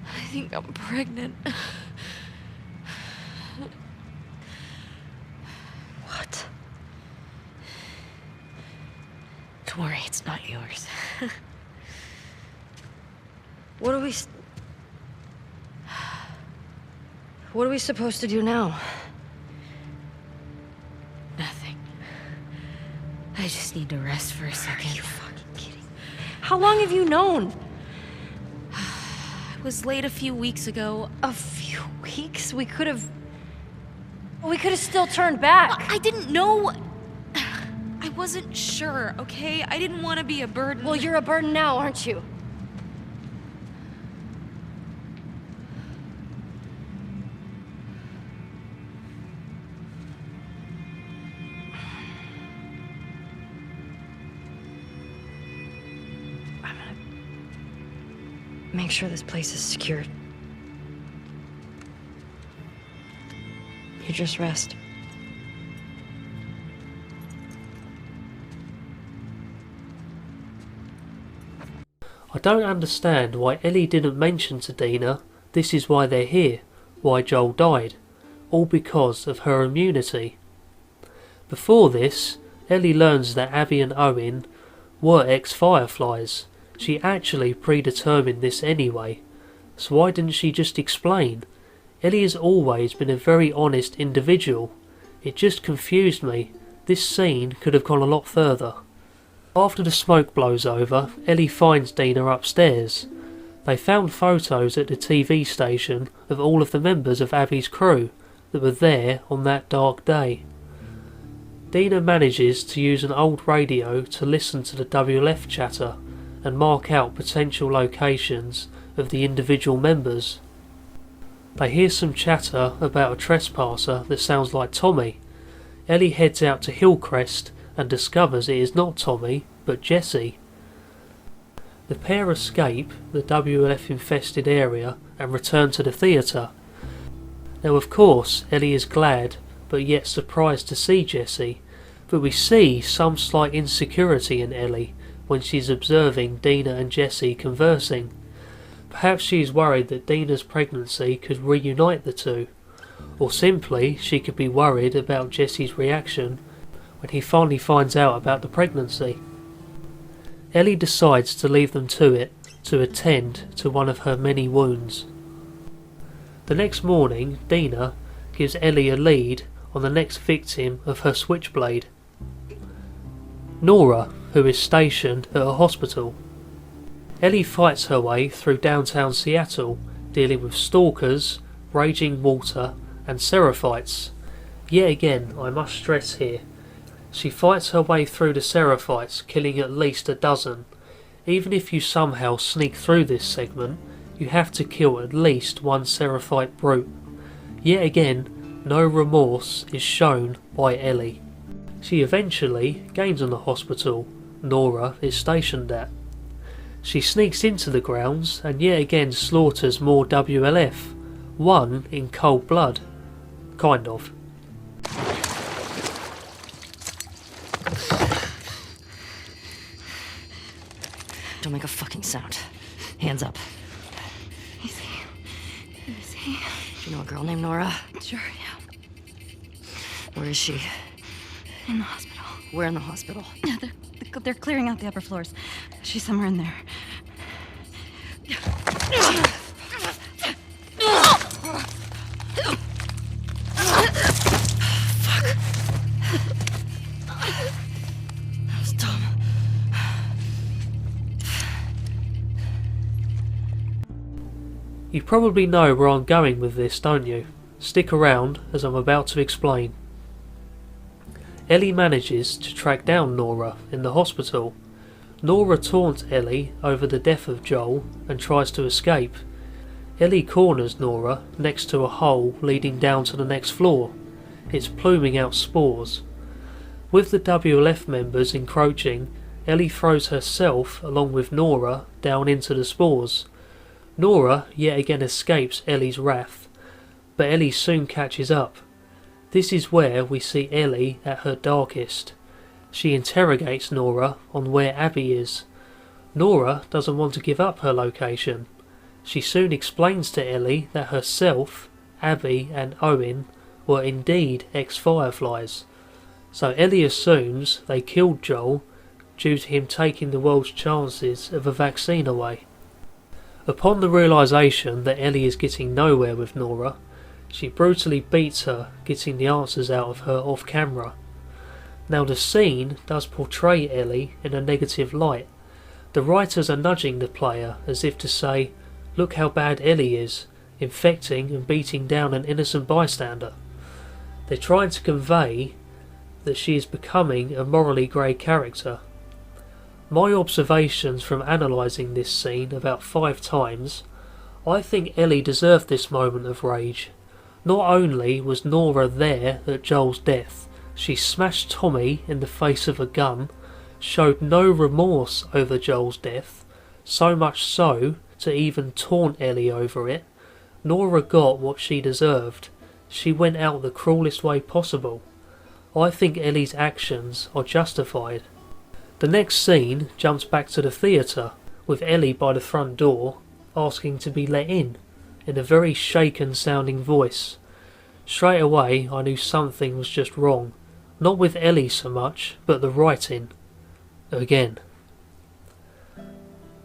N: I think I'm pregnant.
M: What?
N: Don't worry, it's not yours.
M: What are we... What are we supposed to do now?
N: Nothing. I just need to rest for a second.
M: Are you fucking kidding? How long have you known?
N: I was late a few weeks ago.
M: A few weeks? We could have still turned back.
N: I didn't know. I wasn't sure, okay? I didn't want to be a burden.
M: Well, you're a burden now, aren't you? I'm gonna make sure this place is secured. You just rest.
E: I don't understand why Ellie didn't mention to Dina this is why they're here, why Joel died, all because of her immunity. Before this, Ellie learns that Abby and Owen were ex-Fireflies. She actually predetermined this anyway, so why didn't she just explain? Ellie has always been a very honest individual. It just confused me. This scene could have gone a lot further. After the smoke blows over, Ellie finds Dina upstairs. They found photos at the TV station of all of the members of Abby's crew that were there on that dark day. Dina manages to use an old radio to listen to the WLF chatter and mark out potential locations of the individual members. They hear some chatter about a trespasser that sounds like Tommy. Ellie heads out to Hillcrest and discovers it is not Tommy, but Jesse. The pair escape the WLF-infested area and return to the theatre. Now of course, Ellie is glad, but yet surprised to see Jesse, but we see some slight insecurity in Ellie when she's observing Dina and Jesse conversing. Perhaps she is worried that Dina's pregnancy could reunite the two, or simply she could be worried about Jesse's reaction when he finally finds out about the pregnancy. Ellie decides to leave them to it to attend to one of her many wounds. The next morning, Dina gives Ellie a lead on the next victim of her switchblade, Nora, who is stationed at a hospital. Ellie fights her way through downtown Seattle, dealing with stalkers, raging water and Seraphites. Yet again, I must stress here, she fights her way through the Seraphites, killing at least a dozen. Even if you somehow sneak through this segment, you have to kill at least one Seraphite brute. Yet again, no remorse is shown by Ellie. She eventually gains on the hospital Nora is stationed at. She sneaks into the grounds and yet again slaughters more WLF, one in cold blood. Kind of.
M: Don't make a fucking sound. Hands up.
N: Easy. Easy.
M: Do you know a girl named Nora?
N: Sure, yeah.
M: Where is she?
N: In the hospital.
M: Where in the hospital?
N: Yeah, they're clearing out the upper floors. She's somewhere in there.
M: That was dumb.
E: You probably know where I'm going with this, don't you? Stick around as I'm about to explain. Ellie manages to track down Nora in the hospital. Nora taunts Ellie over the death of Joel and tries to escape. Ellie corners Nora next to a hole leading down to the next floor. It's pluming out spores. With the WLF members encroaching, Ellie throws herself along with Nora down into the spores. Nora yet again escapes Ellie's wrath, but Ellie soon catches up. This is where we see Ellie at her darkest. She interrogates Nora on where Abby is. Nora doesn't want to give up her location. She soon explains to Ellie that herself, Abby and Owen were indeed ex-Fireflies. So Ellie assumes they killed Joel due to him taking the world's chances of a vaccine away. Upon the realisation that Ellie is getting nowhere with Nora, she brutally beats her, getting the answers out of her off camera. Now the scene does portray Ellie in a negative light. The writers are nudging the player as if to say, look how bad Ellie is, infecting and beating down an innocent bystander. They're trying to convey that she is becoming a morally grey character. My observations from analysing this scene about 5 times, I think Ellie deserved this moment of rage. Not only was Nora there at Joel's death, she smashed Tommy in the face with a gun, showed no remorse over Joel's death, so much so to even taunt Ellie over it. Nora got what she deserved. She went out the cruelest way possible. I think Ellie's actions are justified. The next scene jumps back to the theatre, with Ellie by the front door, asking to be let in a very shaken sounding voice. Straight away I knew something was just wrong, not with Ellie so much, but the writing. Again.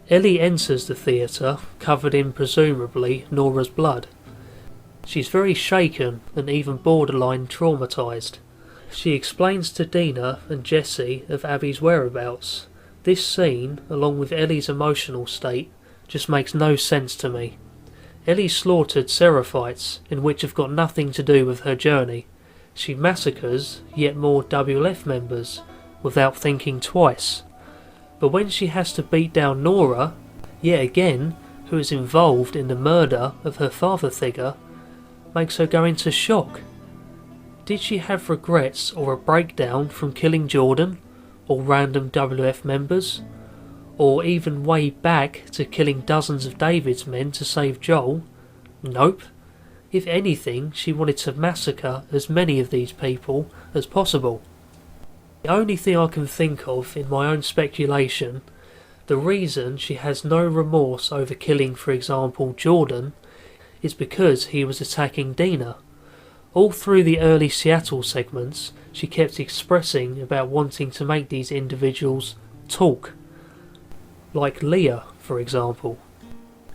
E: Ellie enters the theatre, covered in presumably Nora's blood. She's very shaken and even borderline traumatised. She explains to Dina and Jesse of Abby's whereabouts. This scene, along with Ellie's emotional state, just makes no sense to me. Ellie slaughtered Seraphites, in which have got nothing to do with her journey. She massacres yet more WLF members, without thinking twice. But when she has to beat down Nora, yet again, who is involved in the murder of her father figure, makes her go into shock. Did she have regrets or a breakdown from killing Jordan, or random WF members, or even way back to killing dozens of David's men to save Joel? Nope. If anything, she wanted to massacre as many of these people as possible. The only thing I can think of in my own speculation, the reason she has no remorse over killing, for example, Jordan, is because he was attacking Dina. All through the early Seattle segments, she kept expressing about wanting to make these individuals talk. Like Leah, for example.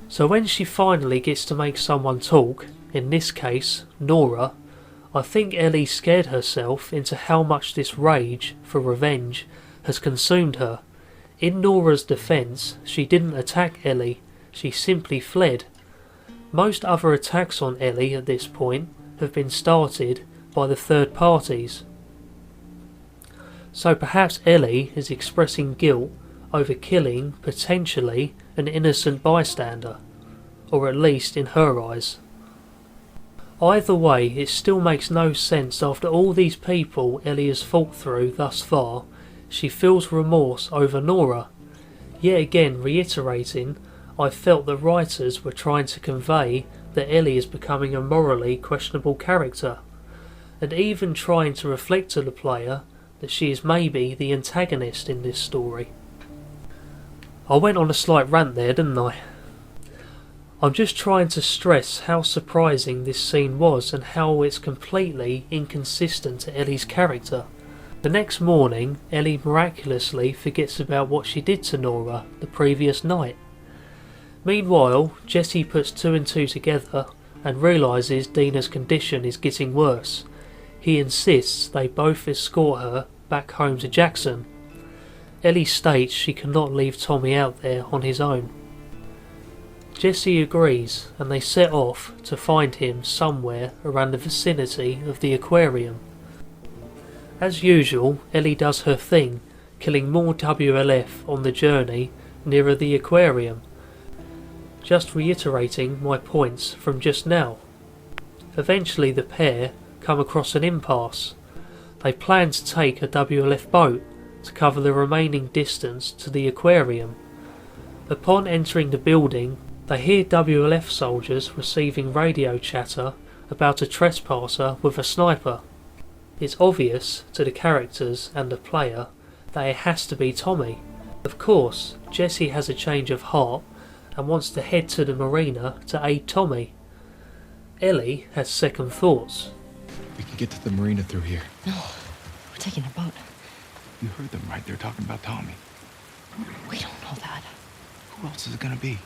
E: So when she finally gets to make someone talk, in this case, Nora, I think Ellie scared herself into how much this rage for revenge has consumed her. In Nora's defence, she didn't attack Ellie, she simply fled. Most other attacks on Ellie at this point have been started by the third parties. So perhaps Ellie is expressing guilt over killing, potentially, an innocent bystander, or at least in her eyes. Either way, it still makes no sense after all these people Ellie has fought through thus far, she feels remorse over Nora. Yet again reiterating, I felt the writers were trying to convey that Ellie is becoming a morally questionable character, and even trying to reflect to the player that she is maybe the antagonist in this story. I went on a slight rant there, didn't I? I'm just trying to stress how surprising this scene was and how it's completely inconsistent to Ellie's character. The next morning, Ellie miraculously forgets about what she did to Nora the previous night. Meanwhile, Jesse puts 2 and 2 together and realises Dina's condition is getting worse. He insists they both escort her back home to Jackson. Ellie states she cannot leave Tommy out there on his own. Jesse agrees and they set off to find him somewhere around the vicinity of the aquarium. As usual, Ellie does her thing, killing more WLF on the journey nearer the aquarium. Just reiterating my points from just now. Eventually the pair come across an impasse. They plan to take a WLF boat to cover the remaining distance to the aquarium. Upon entering the building, they hear WLF soldiers receiving radio chatter about a trespasser with a sniper. It's obvious to the characters and the player that it has to be Tommy. Of course, Jesse has a change of heart and wants to head to the marina to aid Tommy. Ellie has second thoughts.
O: We can get to the marina through here.
M: No, we're taking a boat.
O: You heard them, right? They're talking about Tommy.
M: We don't know that.
O: Who else is it gonna be?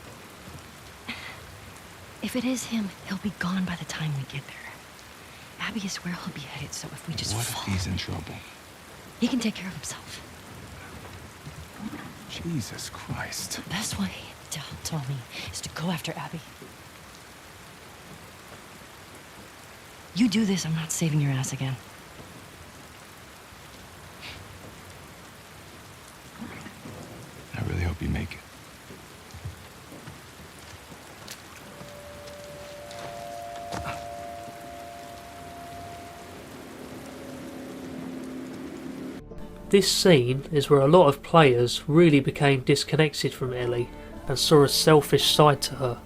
M: If it is him, he'll be gone by the time we get there. Abby is where he'll be headed, so if we just
O: What if he's in trouble?
M: He can take care of himself.
O: Jesus Christ.
M: The best way to help Tommy is to go after Abby. You do this, I'm not saving your ass again.
O: I really hope you make it.
E: This scene is where a lot of players really became disconnected from Ellie and saw a selfish side to her.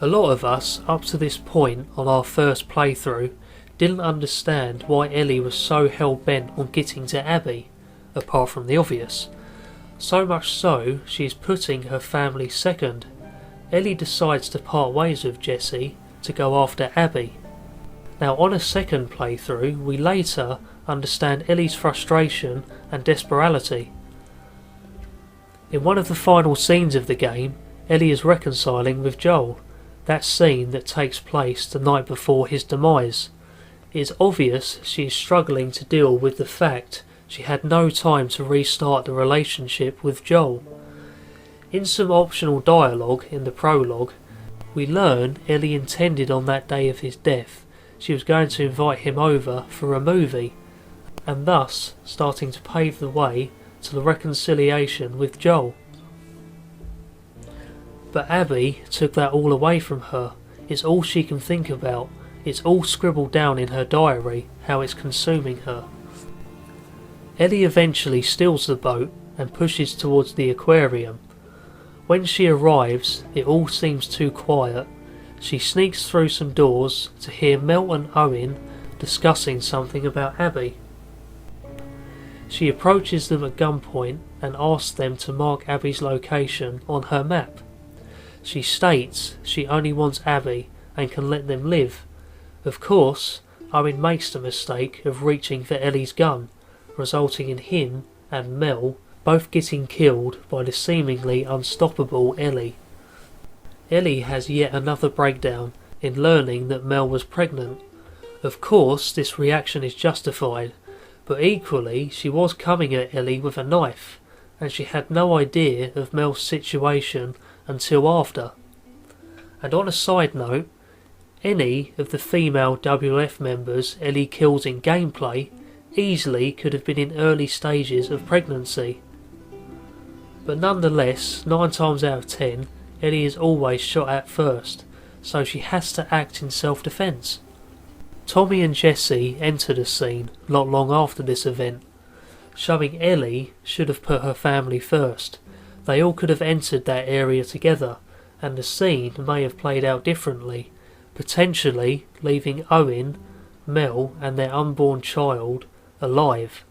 E: A lot of us, up to this point on our first playthrough, didn't understand why Ellie was so hell-bent on getting to Abby, apart from the obvious. So much so, she is putting her family second. Ellie decides to part ways with Jesse to go after Abby. Now on a second playthrough, we later understand Ellie's frustration and desperation. In one of the final scenes of the game, Ellie is reconciling with Joel, that scene that takes place the night before his demise. It is obvious she is struggling to deal with the fact she had no time to restart the relationship with Joel. In some optional dialogue in the prologue, we learn Ellie intended on that day of his death she was going to invite him over for a movie, and thus starting to pave the way to the reconciliation with Joel. But Abby took that all away from her. It's all she can think about. It's all scribbled down in her diary, how it's consuming her. Ellie eventually steals the boat and pushes towards the aquarium. When she arrives, it all seems too quiet. She sneaks through some doors to hear Mel and Owen discussing something about Abby. She approaches them at gunpoint and asks them to mark Abby's location on her map. She states she only wants Abby and can let them live. Of course, Owen makes the mistake of reaching for Ellie's gun, resulting in him and Mel both getting killed by the seemingly unstoppable Ellie. Ellie has yet another breakdown in learning that Mel was pregnant. Of course, this reaction is justified, but equally she was coming at Ellie with a knife, and she had no idea of Mel's situation until after. And on a side note, any of the female WF members Ellie kills in gameplay easily could have been in early stages of pregnancy. But nonetheless, 9 times out of 10, Ellie is always shot at first, so she has to act in self-defense. Tommy and Jesse enter the scene not long after this event, showing Ellie should have put her family first. They all could have entered that area together, and the scene may have played out differently, potentially leaving Owen, Mel and their unborn child alive.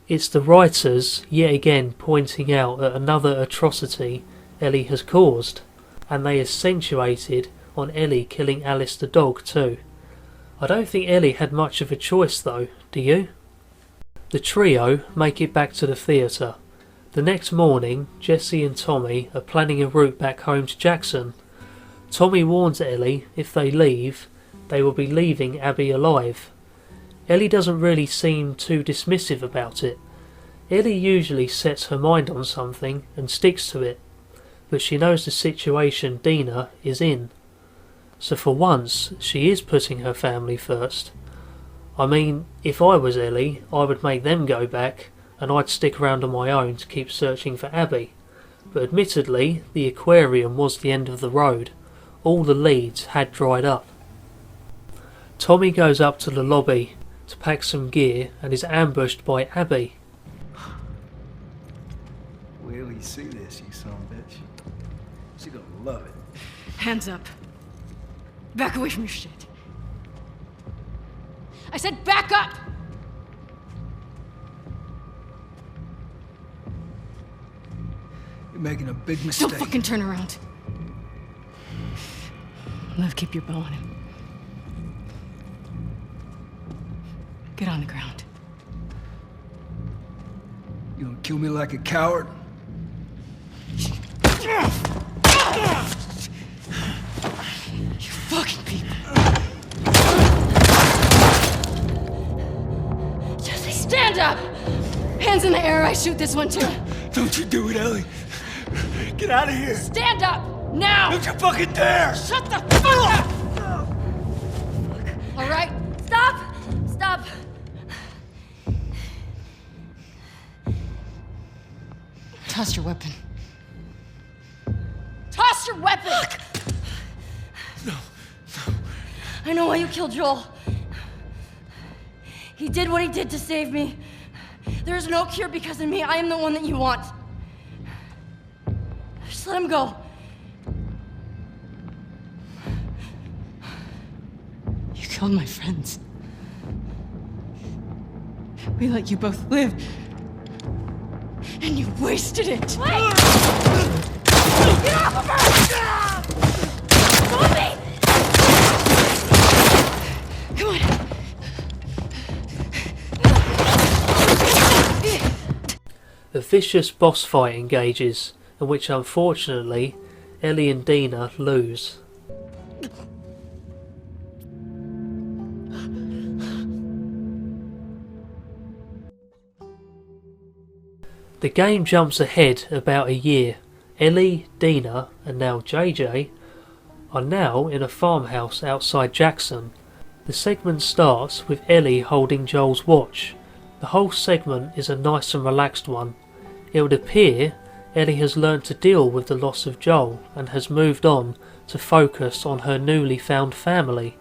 E: It's the writers yet again pointing out at another atrocity Ellie has caused, and they accentuated on Ellie killing Alice the dog too. I don't think Ellie had much of a choice though, do you? The trio make it back to the theatre. The next morning, Jesse and Tommy are planning a route back home to Jackson. Tommy warns Ellie if they leave, they will be leaving Abby alive. Ellie doesn't really seem too dismissive about it. Ellie usually sets her mind on something and sticks to it, but she knows the situation Dina is in. So for once, she is putting her family first. I mean, if I was Ellie, I would make them go back, and I'd stick around on my own to keep searching for Abby. But admittedly, the aquarium was the end of the road. All the leads had dried up. Tommy goes up to the lobby to pack some gear and is ambushed by Abby.
H: Wait till you see this, you son of a bitch. She's gonna love it.
K: Hands up. Back away from your shit. I said back up!
H: You're making a big mistake.
K: Don't fucking turn around. Liv, keep your bow on him. Get on the ground.
H: You gonna kill me like a coward?
K: You fucking people. Jesse, stand up! Hands in the air, I shoot this one too.
H: Don't you do it, Ellie. Get out of here.
K: Stand up! Now!
H: Don't you fucking dare!
K: Shut the fuck up! All right?
A: Stop! Stop!
K: Toss your weapon. Toss your weapon!
H: No.
A: I know why you killed Joel. He did what he did to save me. There is no cure because of me. I am the one that you want. Just let him go.
K: You killed my friends. We let you both live. And you wasted it.
A: Wait! Get off of her! Stop me!
K: Come on.
E: A vicious boss fight engages, in which unfortunately Ellie and Dina lose. The game jumps ahead about a year. Ellie, Dina, and now JJ are now in a farmhouse outside Jackson. The segment starts with Ellie holding Joel's watch. The whole segment is a nice and relaxed one. It would appear Ellie has learnt to deal with the loss of Joel and has moved on to focus on her newly found family.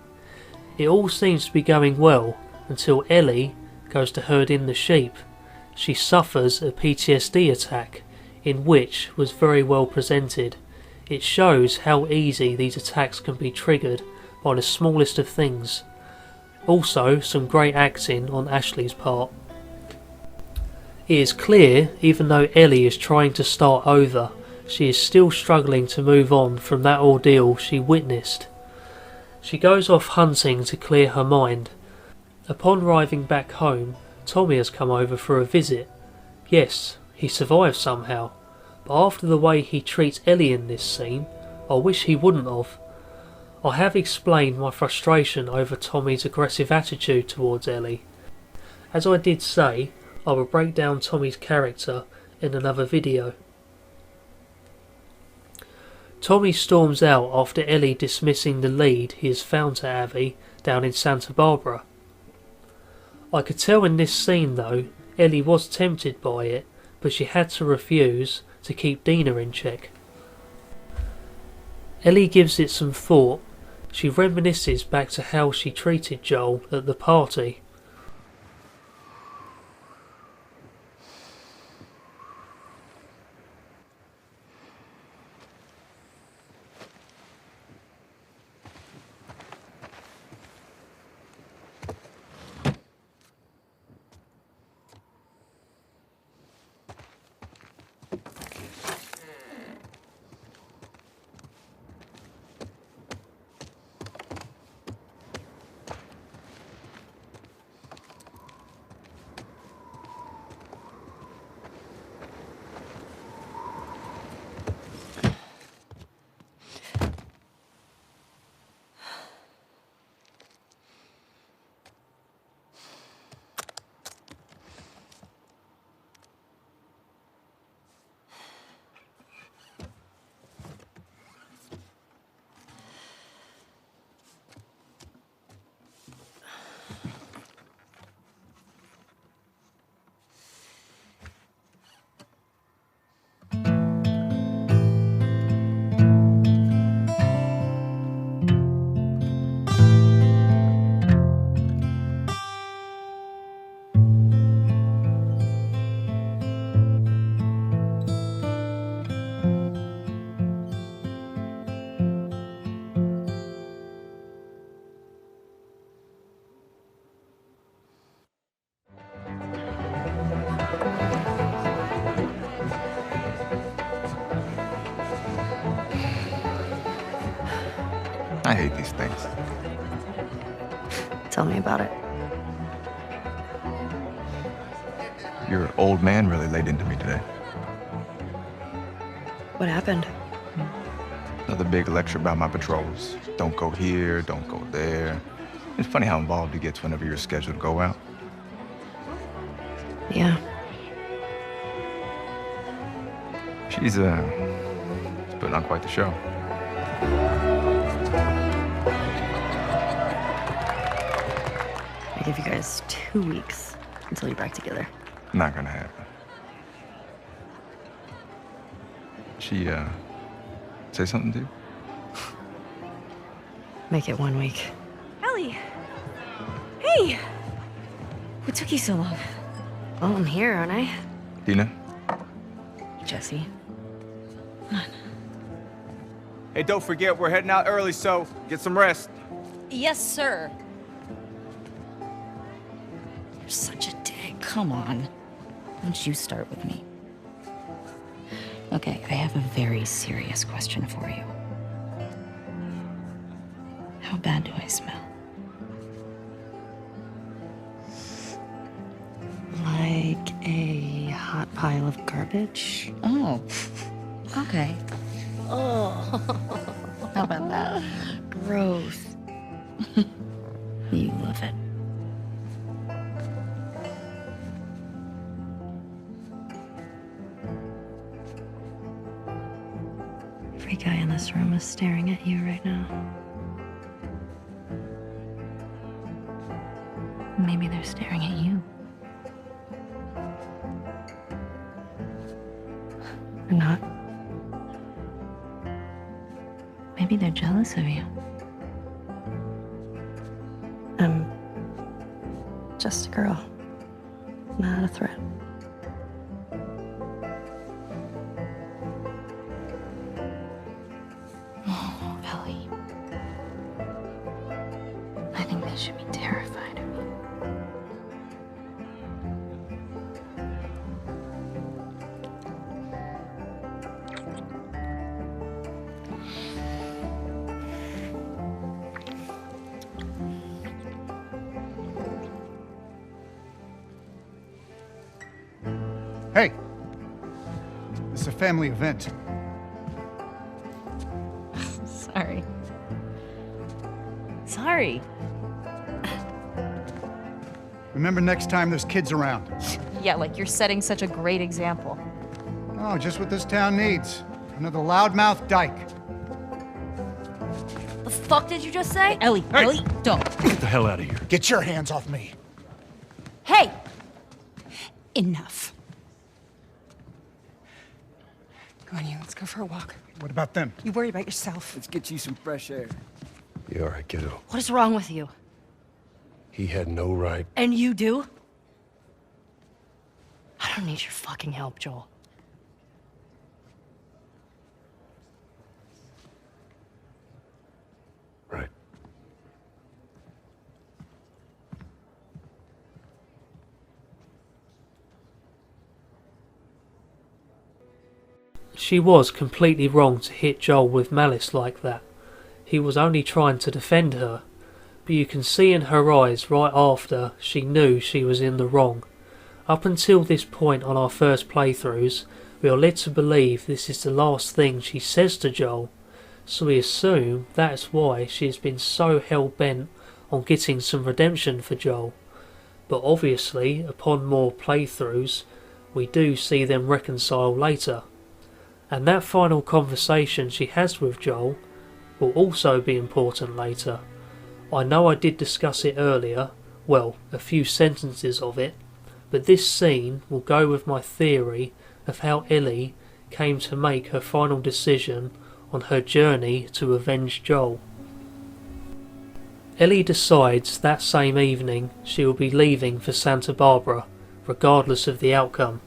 E: It all seems to be going well until Ellie goes to herd in the sheep. She suffers a PTSD attack, in which was very well presented. It shows how easy these attacks can be triggered by the smallest of things. Also, some great acting on Ashley's part. It is clear, even though Ellie is trying to start over, she is still struggling to move on from that ordeal she witnessed. She goes off hunting to clear her mind. Upon arriving back home, Tommy has come over for a visit. Yes, he survived somehow, but after the way he treats Ellie in this scene, I wish he wouldn't have. I have explained my frustration over Tommy's aggressive attitude towards Ellie. As I did say, I will break down Tommy's character in another video. Tommy storms out after Ellie dismissing the lead he has found to Abby down in Santa Barbara. I could tell in this scene though, Ellie was tempted by it, but she had to refuse to keep Dina in check. Ellie gives it some thought. She reminisces back to how she treated Joel at the party.
O: I hate these things.
M: Tell me about it.
O: Your old man really laid into me today.
M: What happened?
O: Another big lecture about my patrols. Don't go here, don't go there. It's funny how involved he gets whenever you're scheduled to go out.
M: Yeah.
O: She's putting on quite the show.
M: I give you guys 2 weeks until you're back together.
O: Not gonna happen. She, say something to you?
M: Make it 1 week.
N: Ellie! Hey! What took you so long?
M: Well, I'm here, aren't I?
O: Dina?
N: Jesse.
P: Hey, don't forget, we're heading out early, so get some rest.
N: Yes, sir. You're such a dick. Come on. Don't you start with me. Okay, I have a very serious question for you. How bad do I smell?
M: Like a hot pile of garbage?
N: Oh, okay. Oh, how about that?
M: Gross.
N: You love it.
M: Every guy in this room is staring at you right now.
N: Maybe they're staring at you.
M: Or not.
N: Maybe they're jealous of you.
M: I'm just a girl, not a threat.
N: Oh, Ellie. I think they should be terrified of you.
Q: Hey, this is a family event.
N: Sorry. Sorry.
Q: Remember next time there's kids around.
R: Yeah, like you're setting such a great example.
Q: Oh, just what this town needs. Another loudmouth dyke.
R: The fuck did you just say?
N: Ellie, Ellie, don't.
B: Get the hell out of here.
Q: Get your hands off me.
R: Hey!
K: Enough. Go on, you. Let's go for a walk.
Q: What about them?
K: You worry about yourself.
H: Let's get you some fresh air.
B: You all right, kiddo?
M: What is wrong with you?
B: He had no right.
M: And you do? I don't need your fucking help, Joel.
B: Right.
E: She was completely wrong to hit Joel with malice like that. He was only trying to defend her, but you can see in her eyes right after she knew she was in the wrong. Up until this point on our first playthroughs, we are led to believe this is the last thing she says to Joel, so we assume that is why she has been so hell-bent on getting some redemption for Joel. But obviously, upon more playthroughs, we do see them reconcile later. And that final conversation she has with Joel will also be important later. I know I did discuss it earlier, well, a few sentences of it, but this scene will go with my theory of how Ellie came to make her final decision on her journey to avenge Joel. Ellie decides that same evening she will be leaving for Santa Barbara, regardless of the outcome.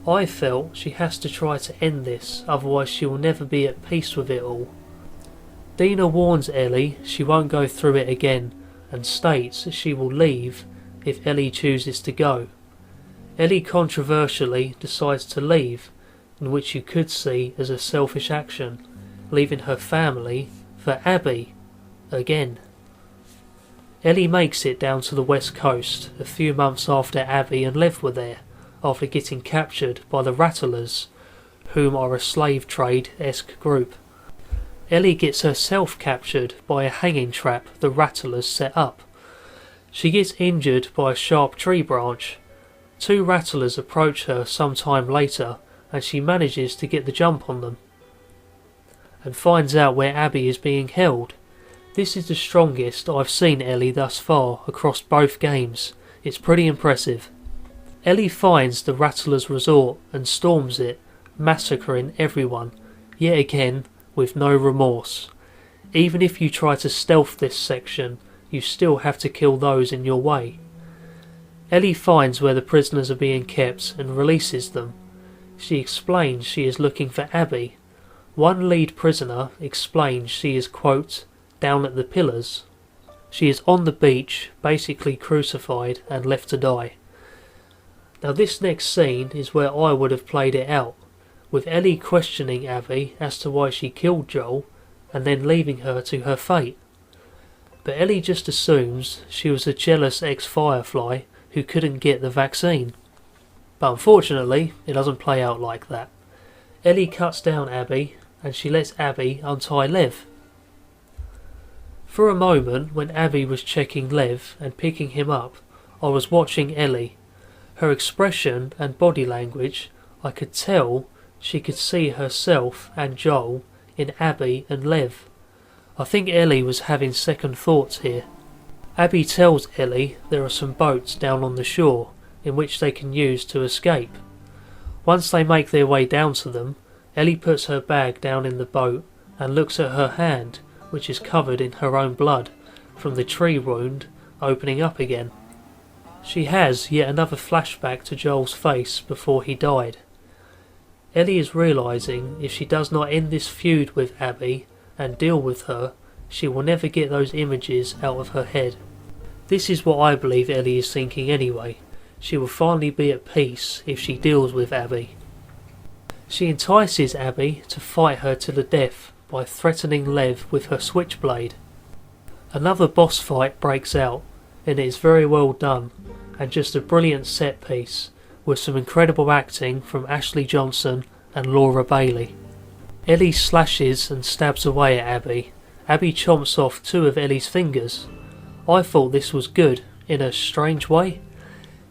E: I felt she has to try to end this, otherwise she will never be at peace with it all. Dina warns Ellie she won't go through it again, and states she will leave if Ellie chooses to go. Ellie controversially decides to leave, in which you could see as a selfish action, leaving her family for Abby again. Ellie makes it down to the west coast a few months after Abby and Lev were there, after getting captured by the Rattlers, whom are a slave trade-esque group. Ellie gets herself captured by a hanging trap the Rattlers set up. She gets injured by a sharp tree branch. 2 Rattlers approach her some time later and she manages to get the jump on them and finds out where Abby is being held. This is the strongest I've seen Ellie thus far across both games. It's pretty impressive. Ellie finds the Rattlers' resort and storms it, massacring everyone, yet again with no remorse. Even if you try to stealth this section, you still have to kill those in your way. Ellie finds where the prisoners are being kept and releases them. She explains she is looking for Abby. One lead prisoner explains she is, quote, down at the pillars. She is on the beach, basically crucified and left to die. Now this next scene is where I would have played it out, with Ellie questioning Abby as to why she killed Joel and then leaving her to her fate. But Ellie just assumes she was a jealous ex-Firefly who couldn't get the vaccine. But unfortunately, it doesn't play out like that. Ellie cuts down Abby and she lets Abby untie Lev. For a moment, when Abby was checking Lev and picking him up, I was watching Ellie. Her expression and body language, I could tell she could see herself and Joel in Abby and Lev. I think Ellie was having second thoughts here. Abby tells Ellie there are some boats down on the shore in which they can use to escape. Once they make their way down to them, Ellie puts her bag down in the boat and looks at her hand, which is covered in her own blood from the tree wound opening up again. She has yet another flashback to Joel's face before he died. Ellie is realising if she does not end this feud with Abby and deal with her, she will never get those images out of her head. This is what I believe Ellie is thinking anyway. She will finally be at peace if she deals with Abby. She entices Abby to fight her to the death by threatening Lev with her switchblade. Another boss fight breaks out, and it is very well done, and just a brilliant set piece, with some incredible acting from Ashley Johnson and Laura Bailey. Ellie slashes and stabs away at Abby. Abby chomps off 2 of Ellie's fingers. I thought this was good, in a strange way.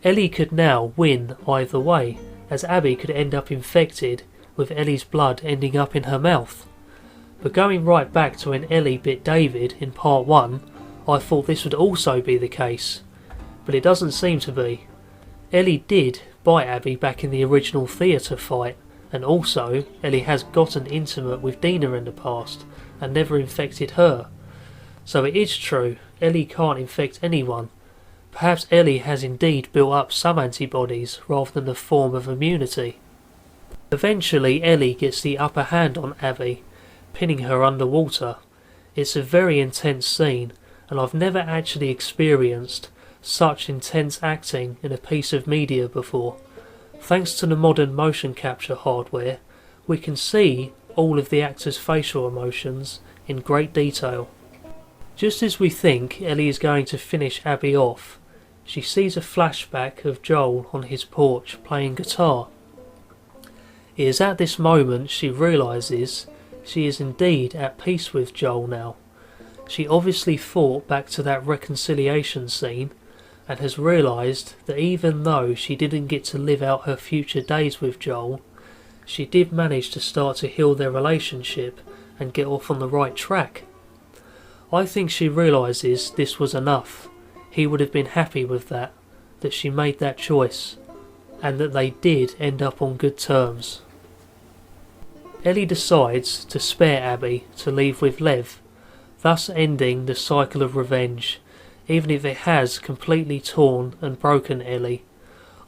E: Ellie could now win either way, as Abby could end up infected with Ellie's blood ending up in her mouth. But going right back to when Ellie bit David in part 1, I thought this would also be the case. But it doesn't seem to be. Ellie did bite Abby back in the original theatre fight, and also Ellie has gotten intimate with Dina in the past and never infected her. So it is true, Ellie can't infect anyone. Perhaps Ellie has indeed built up some antibodies rather than a form of immunity. Eventually Ellie gets the upper hand on Abby, pinning her underwater. It's a very intense scene, and I've never actually experienced such intense acting in a piece of media before. Thanks to the modern motion capture hardware, we can see all of the actors' facial emotions in great detail. Just as we think Ellie is going to finish Abby off, she sees a flashback of Joel on his porch playing guitar. It is at this moment she realises she is indeed at peace with Joel now. She obviously thought back to that reconciliation scene and has realised that even though she didn't get to live out her future days with Joel, she did manage to start to heal their relationship and get off on the right track. I think she realises this was enough. He would have been happy with that she made that choice, and that they did end up on good terms. Ellie decides to spare Abby to leave with Lev, thus ending the cycle of revenge, even if it has completely torn and broken Ellie.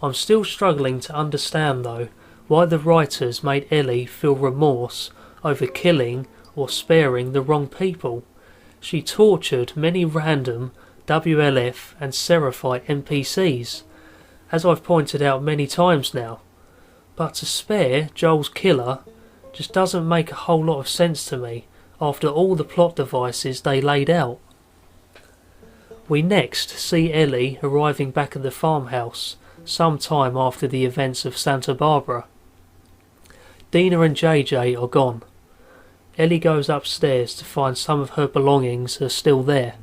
E: I'm still struggling to understand though why the writers made Ellie feel remorse over killing or sparing the wrong people. She tortured many random WLF and Seraphite NPCs, as I've pointed out many times now, but to spare Joel's killer just doesn't make a whole lot of sense to me. after all the plot devices they laid out. We next see Ellie arriving back at the farmhouse some time after the events of Santa Barbara. Dina and JJ are gone. Ellie goes upstairs to find some of her belongings are still there.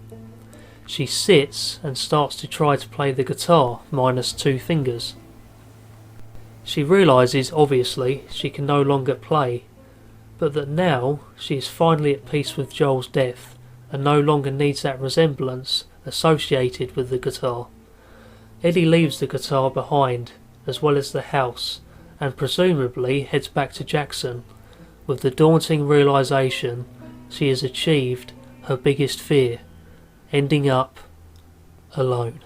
E: She sits and starts to try to play the guitar minus 2 fingers. She realises, obviously, she can no longer play, but that now she is finally at peace with Joel's death and no longer needs that resemblance associated with the guitar. Ellie leaves the guitar behind, as well as the house, and presumably heads back to Jackson, with the daunting realisation she has achieved her biggest fear, ending up alone.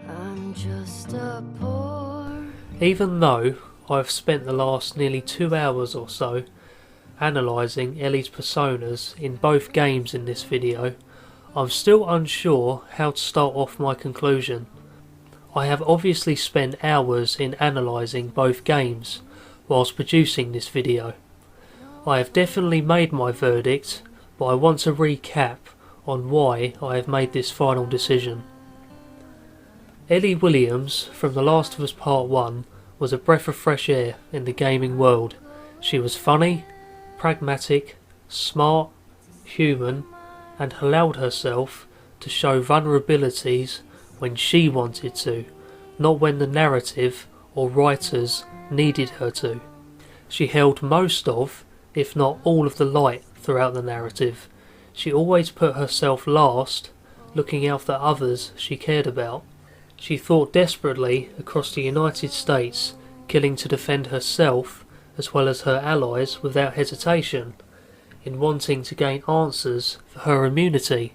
A: I'm just a poor.
E: Even though I've spent the last nearly 2 hours or so analysing Ellie's personas in both games in this video, I'm still unsure how to start off my conclusion. I have obviously spent hours in analysing both games whilst producing this video. I have definitely made my verdict, but I want to recap on why I have made this final decision. Ellie Williams from The Last of Us Part 1 was a breath of fresh air in the gaming world. She was funny, pragmatic, smart, human, and allowed herself to show vulnerabilities when she wanted to, not when the narrative or writers needed her to. She held most of, if not all of the light throughout the narrative. She always put herself last, looking out for others she cared about. She fought desperately across the United States, killing to defend herself as well as her allies without hesitation, in wanting to gain answers for her immunity,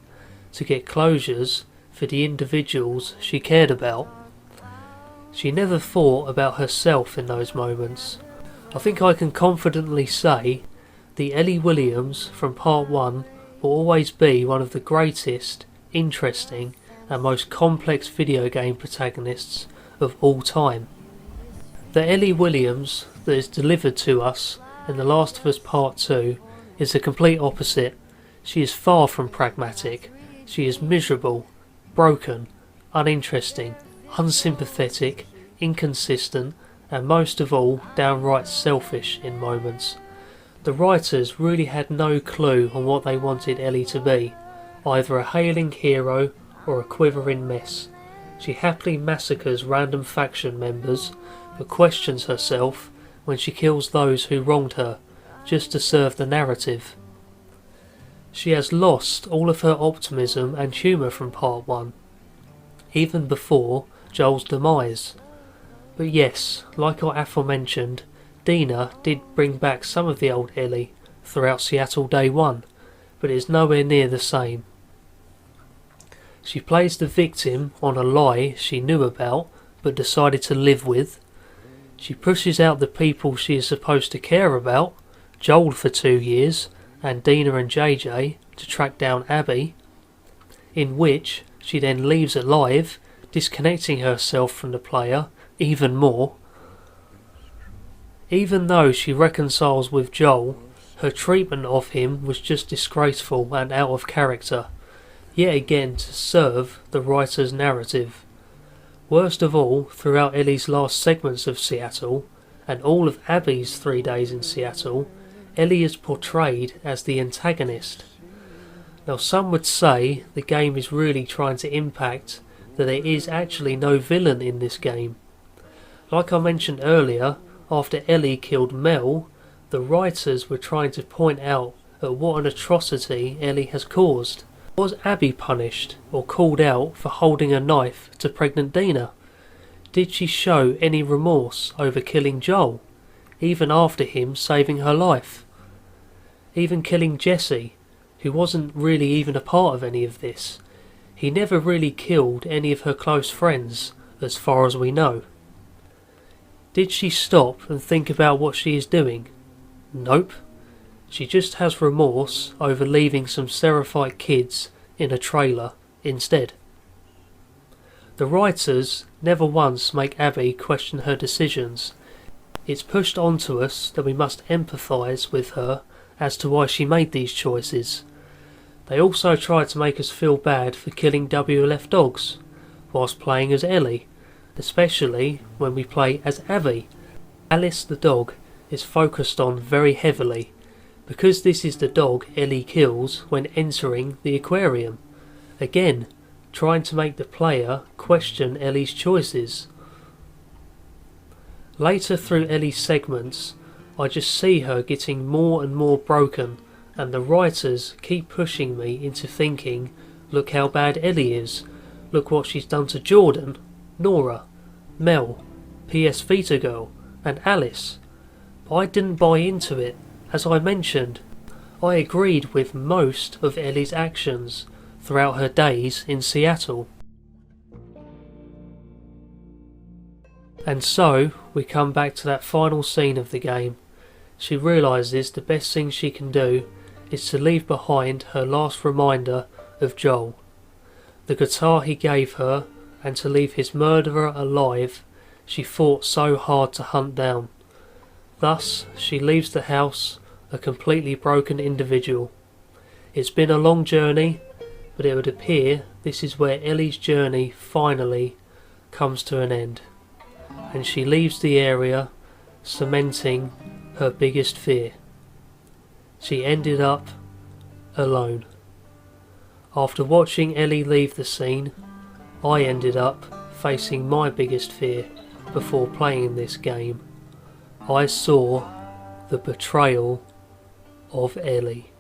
E: to get closures for the individuals she cared about. She never thought about herself in those moments. I think I can confidently say the Ellie Williams from Part 1 will always be one of the greatest, interesting and most complex video game protagonists of all time. The Ellie Williams that is delivered to us in The Last of Us Part 2 is the complete opposite. She is far from pragmatic. She is miserable, broken, uninteresting, unsympathetic, inconsistent, and most of all, downright selfish in moments. The writers really had no clue on what they wanted Ellie to be, either a hailing hero or a quivering mess. She happily massacres random faction members, but questions herself when she kills those who wronged her, just to serve the narrative. She has lost all of her optimism and humour from Part 1, even before Joel's demise. But yes, like I aforementioned, Dina did bring back some of the old Ellie throughout Seattle Day 1, but it is nowhere near the same. She plays the victim on a lie she knew about but decided to live with. She pushes out the people she is supposed to care about, Joel for 2 years, and Dina and JJ to track down Abby, in which she then leaves alive, disconnecting herself from the player even more. Even though she reconciles with Joel, her treatment of him was just disgraceful and out of character, yet again to serve the writer's narrative. Worst of all, throughout Ellie's last segments of Seattle, and all of Abby's 3 days in Seattle, Ellie is portrayed as the antagonist. Now some would say the game is really trying to impact that there is actually no villain in this game. Like I mentioned earlier, after Ellie killed Mel, the writers were trying to point out at what an atrocity Ellie has caused. Was Abby punished or called out for holding a knife to pregnant Dina? Did she show any remorse over killing Joel, even after him saving her life? Even killing Jesse, who wasn't really even a part of any of this. He never really killed any of her close friends, as far as we know. Did she stop and think about what she is doing? Nope. She just has remorse over leaving some Seraphite kids in a trailer instead. The writers never once make Abby question her decisions. It's pushed onto us that we must empathise with her as to why she made these choices. They also try to make us feel bad for killing WLF dogs whilst playing as Ellie, especially when we play as Abby. Alice the dog is focused on very heavily, because this is the dog Ellie kills when entering the aquarium. Again, trying to make the player question Ellie's choices. Later through Ellie's segments, I just see her getting more and more broken, and the writers keep pushing me into thinking, look how bad Ellie is, look what she's done to Jordan, Nora, Mel, PS Vita Girl, and Alice. But I didn't buy into it. As I mentioned, I agreed with most of Ellie's actions throughout her days in Seattle. And so, we come back to that final scene of the game. She realises the best thing she can do is to leave behind her last reminder of Joel, the guitar he gave her, and to leave his murderer alive she fought so hard to hunt down. Thus, she leaves the house a completely broken individual. It's been a long journey, but it would appear this is where Ellie's journey finally comes to an end, and she leaves the area cementing her biggest fear. She ended up alone. After watching Ellie leave the scene, I ended up facing my biggest fear before playing this game. I saw the betrayal of Ellie.